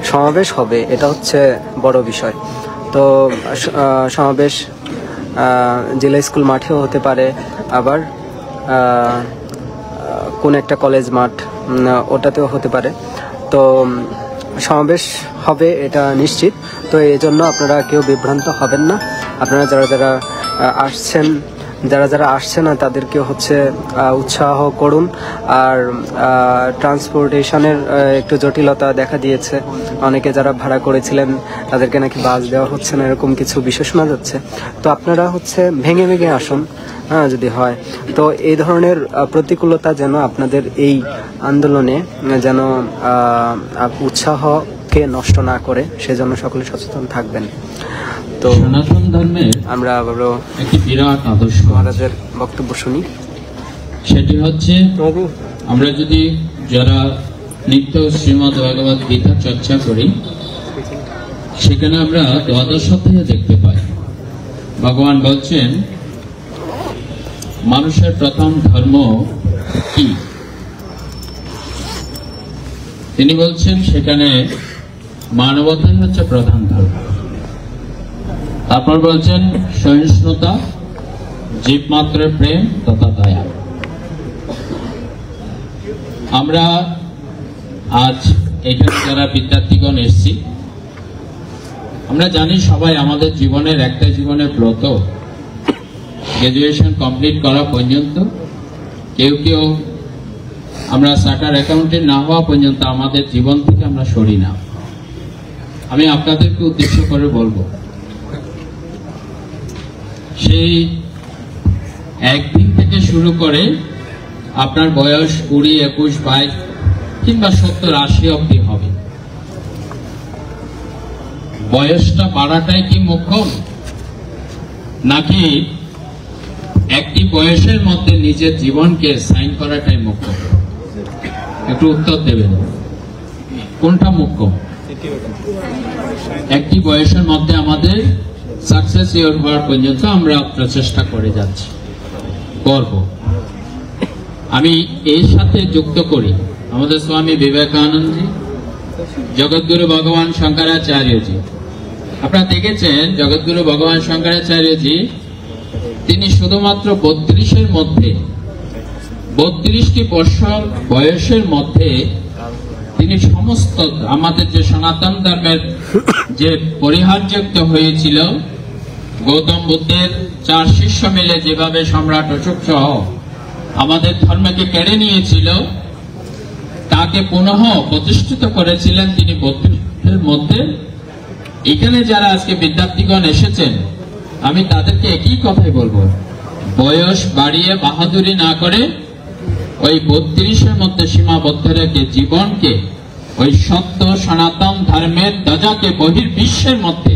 সমাবেশ হবে, এটা হচ্ছে বড় বিষয়। তো সমাবেশ জেলা স্কুল মাঠেও হতে পারে, আবার কোন একটা কলেজ মাঠ ওটাতেও হতে পারে। তো সমাবেশ হবে এটা নিশ্চিত। তো এই জন্য আপনারা কেউ বিভ্রান্ত হবেন না। আপনারা যারা যারা আসছেন না তাদেরকে হচ্ছে উৎসাহ করুন। আর ট্রান্সপোর্টেশনের একটু জটিলতা দেখা দিয়েছে, অনেকে যারা ভাড়া করেছিলেন তাদেরকে নাকি বাস দেওয়া হচ্ছে না, এরকম কিছু বিষয় শোনা যাচ্ছে। তো আপনারা হচ্ছে ভেঙে ভেঙে আসুন, হ্যাঁ যদি হয়। তো এই ধরনের প্রতিকূলতা যেন আপনাদের এই আন্দোলনে যেন উৎসাহকে নষ্ট না করে, সেজন্য সকলে সচেতন থাকবেন। তো
সনাতন ধর্মের
আমরা আবারও
একটি বিরাট আদর্শ
মহারাজের বক্তব্য শুনি।
সেটি হচ্ছে, আমরা যদি যারা নিত্য শ্রীমদ্ ভগবত গীতা চর্চা করি, সেখানে আমরা দ্বাদশ অধ্যায়ে দেখতে পাই ভগবান বলছেন মানুষের প্রথম ধর্ম কি। তিনি বলছেন সেখানে মানবতাই হচ্ছে প্রধান ধর্ম। তারপর বলছেন সহিষ্ণুতা, জীবমাত্রের প্রেম তথা দয়া। আমরা আজ এখানে যারা বিদ্যার্থীগণ এসেছি, আমরা জানি সবাই আমাদের জীবনের একটা জীবনের ব্রত গ্রাজুয়েশন কমপ্লিট করা পর্যন্ত, কেউ কেউ আমরা চার্টার অ্যাকাউন্টেন্ট না হওয়া পর্যন্ত আমাদের জীবন থেকে আমরা সরি না। আমি আপনাদেরকে উদ্দেশ্য করে বলবো, সেই একদিন থেকে শুরু করে আপনার বয়স 20, 21, 22 কিংবা 70, 80 অব্দি হবে। বয়সটা বাড়াটাই কি মুখ্য, নাকি একটি বয়সের মধ্যে নিজের জীবনকে সাইন করাটাই মুখ্য? একটু উত্তর দেবেন, কোনটা মুখ্য? একটি বয়সের মধ্যে আমাদের সাকসেস ইওর হওয়ার পর্যন্ত আমরা প্রচেষ্টা করে যাচ্ছি, করব। আমি এর সাথে যুক্ত করি আমাদের স্বামী বিবেকানন্দজি, জগৎগুরু ভগবান শঙ্করাচার্যজি। আপনারা দেখেছেন জগৎগুরু ভগবান শঙ্করাচার্যজি, তিনি শুধুমাত্র 32-এর মধ্যে, 32টি বছর বয়সের মধ্যে তিনি সমস্ত আমাদের যে সনাতন ধর্মের যে পরিহার্যক্ত হয়েছিল, গৌতম বুদ্ধের 4 শিষ্য মিলে যেভাবে সম্রাট অশোক সহ আমাদের ধর্মকে কেড়ে নিয়েছিল, তাকে পুনঃ প্রতিষ্ঠিত করেছিলেন তিনি 32-এর মধ্যে। এখানে যারা আজকে বিদ্যার্থীগণ এসেছেন, আমি তাদেরকে একই কথাই বলবো, বয়স বাড়িয়ে বাহাদুরি না করে ওই 32-এর মধ্যে সীমাবদ্ধ রেখে জীবনকে ওই সত্য সনাতন ধর্মের ধ্বজাকে বহির্বিশ্বের মধ্যে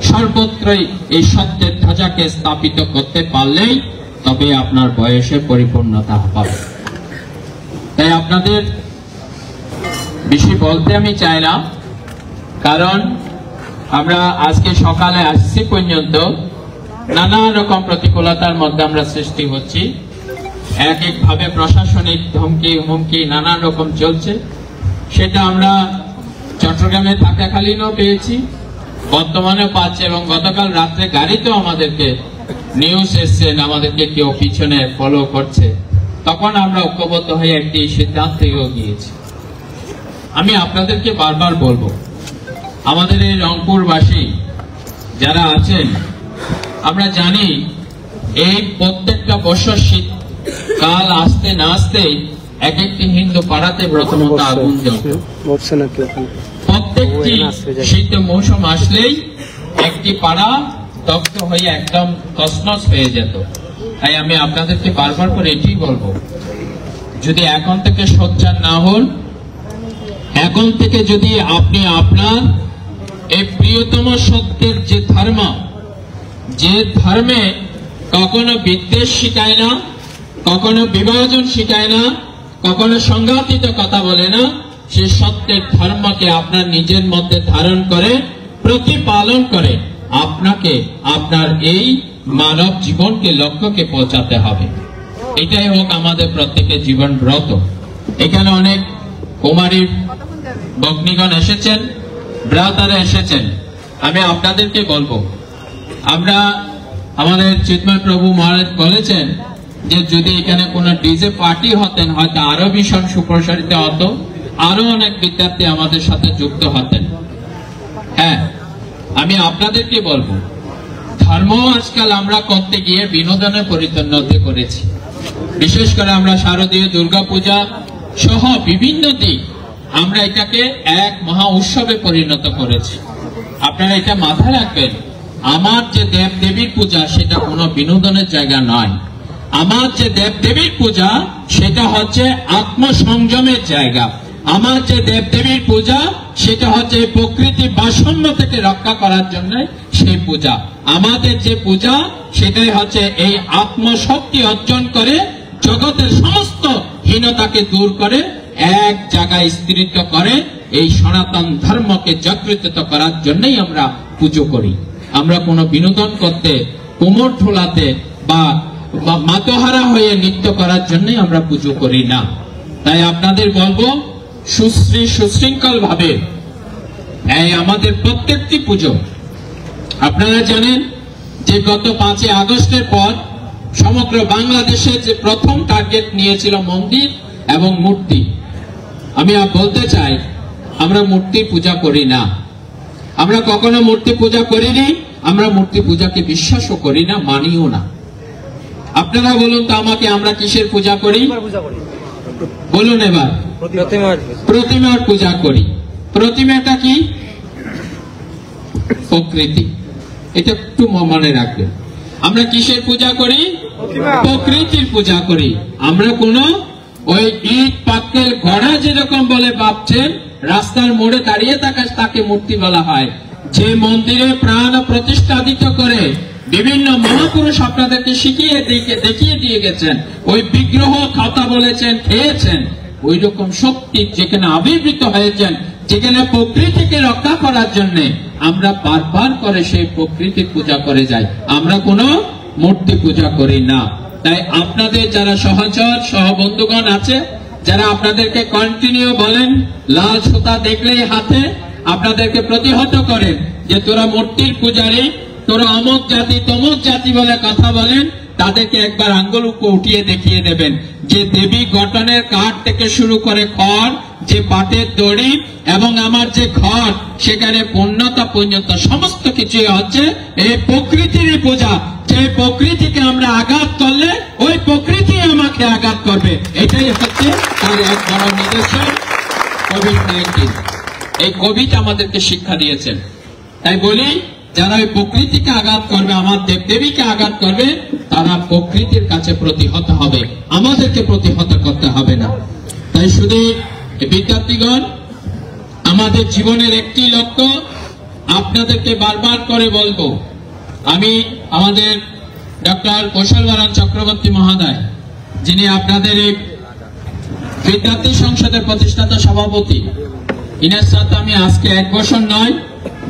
সর্বত্রই এই সত্যের ধ্বজাকে স্থাপিত করতে পারলেই তবে আপনার বয়সে পরিপূর্ণতা পাবে। তাই আপনাদের বেশি বলতে আমি চাই না, কারণ আমরা আজকে সকালে আসছি পর্যন্ত নানা রকম প্রতিকূলতার মধ্যে আমরা সৃষ্টি হচ্ছি। এক একভাবে প্রশাসনিক ধমকি হুমকি নানা রকম চলছে, সেটা আমরা চট্টগ্রামে থাকাকালীনও পেয়েছি, বর্তমানে পাচ্ছে, এবং গতকাল রাত্রে গাড়িতেও আমাদেরকে নিউজ এসছেন আমাদেরকে কেউ পিছনে ফলো করছে, তখন আমরা ঐক্যবদ্ধ হয়ে একটি সিদ্ধান্তেও গিয়েছি। আমি আপনাদেরকে বারবার বলবো, আমাদের এই রংপুরবাসী যারা আছেন, আমরা জানি এই প্রত্যেকটা বছর শীতকাল আসতে না আসতেই এক একটি হিন্দু পাড়াতে প্রথমত আগুন জ্বলত। প্রত্যেকটি শীত মৌসুম আসলেই একটি পাড়া দগ্ধ হয়ে একদম তছনছ হয়ে যেত। তাই আমি আপনাদেরকে বারবার করে এটি বলবো, যদি এখন থেকে সোচ্চার না হন, এখন থেকে যদি আপনি আপনার এই প্রিয়তম সত্যের যে ধর্ম, যে ধর্মে কখনো বিদ্বেষ শিখায় না, কখনো বিভাজন শিখায় না, কখনো সংঘাতিত কথা বলে না, সে সত্যের ধর্মকে আপনার নিজের মধ্যে ধারণ করে প্রতিপালন করে আপনাকে আপনার এই মানব জীবনকে লক্ষ্যকে পৌঁছাতে হবে। এটাই হোক আমাদের প্রত্যেকের জীবন ব্রত। এখানে অনেক কুমারীর ভগ্নীগণ এসেছেন, ব্রাতারা এসেছেন। আমি আপনাদেরকে বলবো, আমরা আমাদের চিন্ময় প্রভু মহারাজ বলেছেন যে যদি এখানে কোনো ডিজে পার্টি হতেন হয়তো আরো ভীষণ সুপ্রসারিত হতো, আরো অনেক বিদ্যার্থী আমাদের সাথে যুক্ত হতেন। হ্যাঁ, আমি আপনাদেরকে বলবো, ধর্ম আজকাল আমরা করতে গিয়ে বিনোদনে পরিণত করেছি। বিশেষ করে আমরা শারদীয় দুর্গা পূজা সহ বিভিন্ন দিক আমরা এটাকে এক মহা উৎসবে পরিণত করেছি। আপনারা এটা মাথায় রাখবেন, আমার যে দেব দেবীর পূজা সেটা কোনো বিনোদনের জায়গা নয়। আমার যে দেব দেবীর পূজা সেটা হচ্ছে আত্মসংযমের জায়গা। আমার যে দেব দেবীর পূজা সেটা হচ্ছে প্রকৃতি ভারসাম্য থেকে রক্ষা করার জন্য সেই পূজা। আমাদের যে পূজা সেটাই হচ্ছে এই আত্মশক্তি অর্জন করে জগতের সমস্ত হীনতাকে দূর করে এক জায়গায় স্থিরিত করে এই সনাতন ধর্মকে জাগৃত করার জন্যই আমরা পুজো করি। আমরা কোনো বিনোদন করতে, কোমর ঠোলাতে বা মাতোহারা হয়ে নৃত্য করার জন্যই আমরা পুজো করি না। তাই আপনাদের বলবো, সুশৃঙ্খল ভাবে এই আমাদের প্রত্যেকটি পুজো, আপনারা জানেন যে গত 5 আগস্টের পর সমগ্র বাংলাদেশে যে প্রথম টার্গেট নিয়েছিল মন্দির এবং মূর্তি। আমি বলতে চাই, আমরা মূর্তি পূজা করি না, আমরা কখনো মূর্তি পূজা করিনি, আমরা মূর্তি পূজাকে বিশ্বাসও করি না, মানিও না। আপনারা বলুন তো আমাকে, আমরা কিসের পূজা করি? বলুন এবার। প্রতিমার পূজা করি। প্রতিমাটা কি? প্রকৃতি। এটা একটু মনে রাখবেন। আমরা কিসের পূজা করি? প্রকৃতির পূজা করি। আমরা কোন ওই ইট পাক্কেল ঘোড়া যেরকম বলে ভাবছেন, রাস্তার মোড়ে দাঁড়িয়ে থাকা তাকে মূর্তি বলা হয়। যে মন্দিরে প্রাণ প্রতিষ্ঠাদিত করে বিভিন্ন মহাপুরুষ আপনাদেরকে দেখিয়ে দিয়ে গেছেন, ওই বিগ্রহ কথা বলেছেন, খেয়েছেন, ওই রকম শক্তি যেখানে আবির্ভূত হয়েছেন, যেখানে প্রকৃতিকে রক্ষা করার জন্য আমরা বারবার করে সেই প্রকৃতির পূজা করে যাই, আমরা কোনো মূর্তি পূজা করি না। তাই আপনাদের যারা সহচর সহবন্ধুগণ আছে, যারা আপনাদেরকে কন্টিনিউ বলেন, লাল সুতা দেখলেই হাতে আপনাদেরকে প্রতিহত করেন যে তোরা মূর্তির পূজারী, তোরা অমুক জাতি তমুক জাতি বলে কথা বলেন, তাদেরকে একবার আঙ্গুল উপর উঠিয়ে দেখিয়ে দেবেন যে দেবী গঠনের কাঠ থেকে শুরু করে খড়, যে পাটের দড়ি এবং আমার যে ঘর, সেখানে পূর্ণতা পর্যন্ত সমস্ত কিছু হচ্ছে এই প্রকৃতির পূজা। যে প্রকৃতিকে আমরা আঘাত করলে ওই প্রকৃতি আমাকে আঘাত করবে, এটাই হচ্ছে তার এক বড় নিদর্শন কোভিড-19। এই কোভিড আমাদেরকে শিক্ষা দিয়েছেন। তাই বলি, যারা ওই প্রকৃতিকে আঘাত করবে, আমার দেবদেবীকে আঘাত করবে, তারা প্রকৃতির কাছে প্রতিহত হবে, আমাদেরকে প্রতিহত করতে হবে না। তাই শুধু বিদ্যার্থীগণ, আমাদের জীবনের একটি লক্ষ্য, আপনাদেরকে বারবার করে বলবো, আমি আমাদের ডক্টর কৌশলবরণ চক্রবর্তী মহোদয়, যিনি আপনাদের এই বিদ্যার্থী সংসদের প্রতিষ্ঠাতা সভাপতি, ইনার সাথে আমি আজকে 1 বছর নয়,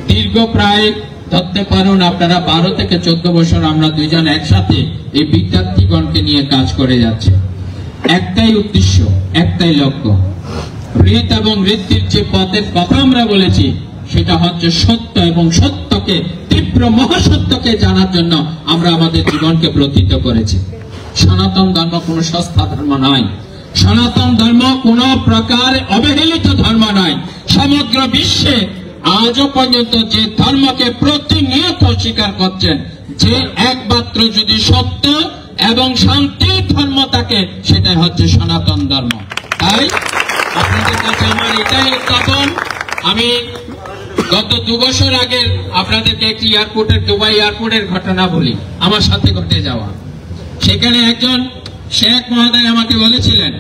দীর্ঘ প্রায় ধরতে পারুন আপনারা 12 থেকে 14 বছর আমরা দুইজন একসাথে এই বিদ্যার্থীগণকে নিয়ে কাজ করে যাচ্ছি। একটাই উদ্দেশ্য, একটাই লক্ষ্য, হৃদ এবং হৃদ্যের যে পথের কথা আমরা বলেছি সেটা হচ্ছে সত্য, এবং সত্যকে, তীব্র মহাসত্যকে জানার জন্য আমরা আমাদের জীবনকে প্রতীত করেছি। সনাতন ধর্ম কোনো সস্তা ধর্ম নয়, সনাতন ধর্ম কোন প্রকার অবহেলিত ধর্ম নয়। সমগ্র বিশ্বে আজও পর্যন্ত যে ধর্মকে প্রতিনিয়ত স্বীকার করছেন, যে একমাত্র যদি সত্য এবং শান্তির ধর্ম থাকে, সেটাই হচ্ছে সনাতন ধর্ম। তাই আপনাদের কাছে আমার এটাই উত্থাপন। আমি গত 2 বছর আগে আপনাদেরকে একটি এয়ারপোর্টের, দুবাই এয়ারপোর্টের ঘটনা বলি, আমার সাথে ঘটে যাওয়া। সেখানে একজন শেখ মহোদয় আমাকে বলেছিলেন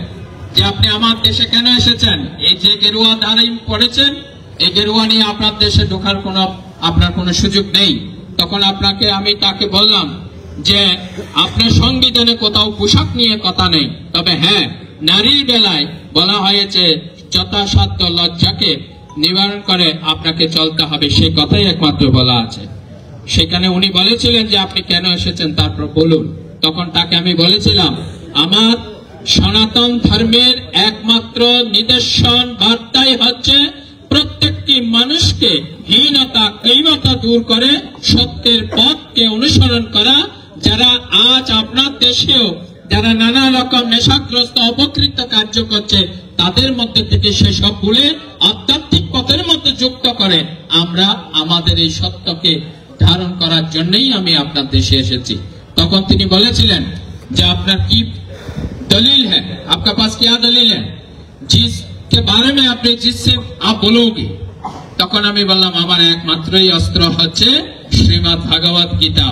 যে আপনি আমার দেশে কেন এসেছেন, এই যে গেরুয়া ধারী পড়েছেন, এই গেরুয়া নিয়ে আপনার দেশে ঢোকার আপনার কোনো সুযোগ নেই। তখন আমি তাকে বললাম যে আপনার সংবিধানে কোথাও পোশাক নিয়ে কথা নেই, তবে হ্যাঁ, নারীর বেলায় বলা হয়েছে যথাসাধ্য লজ্জাকে নিবারণ করে আপনাকে চলতে হবে, সেই কথাই একমাত্র বলা আছে। সেখানে উনি বলেছিলেন যে আপনি কেন এসেছেন তারপর বলুন। তখন তাকে আমি বলেছিলাম, আমার সনাতন ধর্মের একমাত্র নিদর্শন বার্তাই হচ্ছে প্রত্যেকটি মানুষকে হীনতা কৃমতা দূর করে সত্যের পথকে অনুসরণ করা। যারা আজ আপনার দেশেও যারা নানা রকম নেশাগ্রস্ত অপকৃত কার্য করছে, তাদের মধ্যে থেকে সেসব ভুলে আধ্যাত্মিক পথের মধ্যে যুক্ত করে আমরা আমাদের এই সত্যকে ধারণ করার জন্যই আমি আপনার দেশে এসেছি। তখন তিনি বলেছিলেন যে আপনার কি দলিল হ্যাঁ, आपका पास क्या दलील है जिसके बारे में आपने जिससे आप बोलोगे। তখন আমি বললাম আমার একমাত্রই অস্ত্র হচ্ছে শ্রীমদ্ ভগবত গীতা।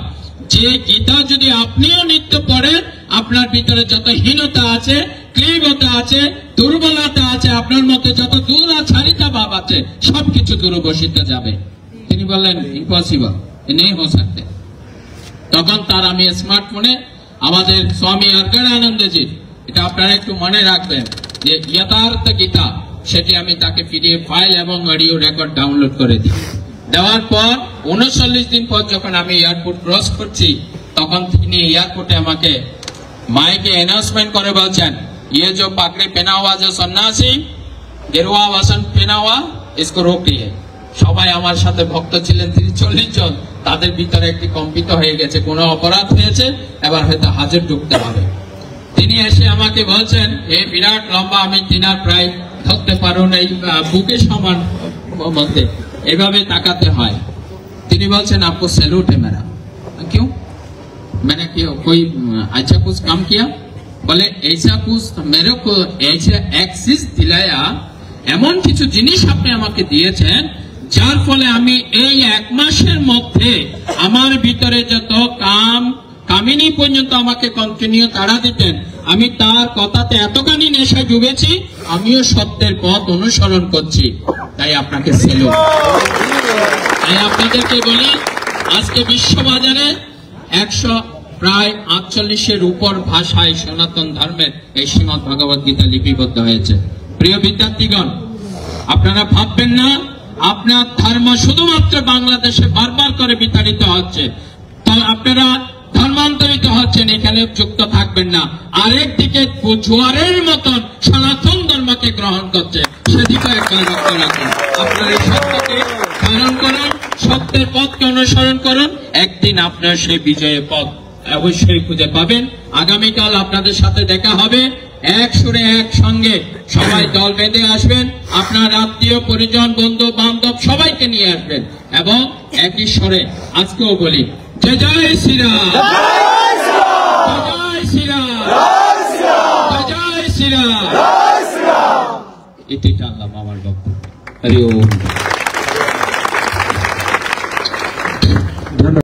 যে গীতা যদি আপনিও নিত্য পড়েন, আপনার ভিতরে যত হীনতা আছে, ক্লীবতা আছে, দুর্বলতা আছে, আপনার মধ্যে যত দুরাচারিতা ভাব আছে, সবকিছু দূরবর্ষিত যাবে। তিনি বললেন ইম্পসিবল, নেই হো सकते। তখন তার আমি স্মার্টফোনে আমাদের স্বামী অর্গানন্দজি, এটা আপনারা একটু মনে রাখবেন, যে যথার্থ গীতা, সেটি আমি তাকে পিডিএফ ফাইল এবং অডিও রেকর্ড ডাউনলোড করে দিই। দেওয়ার পর 39 দিন পর যখন আমি এয়ারপোর্ট ক্রস করছি, তখন তিনি এয়ারপোর্টে আমাকে মাইকে অ্যানাউন্সমেন্ট করে বলছেন, ये जो पागड़ी पहना हुआ जो सन्यासी गेरुआ वसन पहना हुआ इसको रोकिए। সবাই আমার সাথে ভক্ত ছিলেন 40 জন, তাদের ভিতরে একটি কম্পিত হয়ে গেছে, কোনো অপরাধ হয়েছে, এবার হয়তো হাজির ঢুকতে হবে। তিনি এসে আমাকে বলছেন, এই বিরাট লম্বা, আমি তিনার প্রায় ধরতে পারুন এই বুকে সমান মধ্যে এভাবে তাকাতে হয়। তিনি বলছেন आपको सैल्यूट है मेरा। क्यों? मैंने कोई अच्छा कुछ काम किया? बोले ऐसा कुछ मेरे को ऐसा एक्सिस दिलाया, এমন কিছু জিনিস আপনি আমাকে দিয়েছেন, যার ফলে আমি এই 1 মাসের মধ্যে আমার ভিতরে যত কামিনী পর্যন্ত আমাকে কন্টিনিউ তাড়া দিতেন, আমি তার কথাতে এতখানি নেশায় ডুবেছি, আমিও সত্যের পথ অনুসরণ করছি। তাই আপনাকে সেলুট। তাই আপনাদেরকে বলি, আজকে বিশ্ববাজারে 100 প্রায় 48-এর উপর ভাষায় সনাতন ধর্মের এই শ্রীমদ্ ভগবত গীতা লিপিবদ্ধ হয়েছে। প্রিয় বিদ্যার্থীগণ, আপনারা ভাববেন না আপনার ধর্ম শুধুমাত্র বাংলাদেশে বারবার করে বিতাড়িত হচ্ছে, তো আপনারা ধর্মান্তরিত হচ্ছেন, এখানে যুক্ত থাকবেন না। আরেকদিকে জোয়ারের মতন সনাতন ধর্মকে গ্রহণ করছে, সেদিকে একবার লক্ষ্য রাখুন। আপনার এই সত্যকে ধারণ করুন, সত্যের পথকে অনুসরণ করুন, একদিন আপনার সেই বিজয়ের পথ অবশ্যই খুঁজে পাবেন। আগামীকাল আপনাদের সাথে দেখা হবে, এক সুরে একসঙ্গে সবাই দল বেঁধে আসবেন, আপনার আত্মীয় পরিজন বন্ধু বান্ধব সবাইকে নিয়ে আসবেন, এবং একই স্বরে আজকেও বলি জয় জয় শ্রীরাম, জয় শ্রীরাম, জয় শ্রীরাম। এটি টানলাম আমার বক্তব্য। হরি ওম।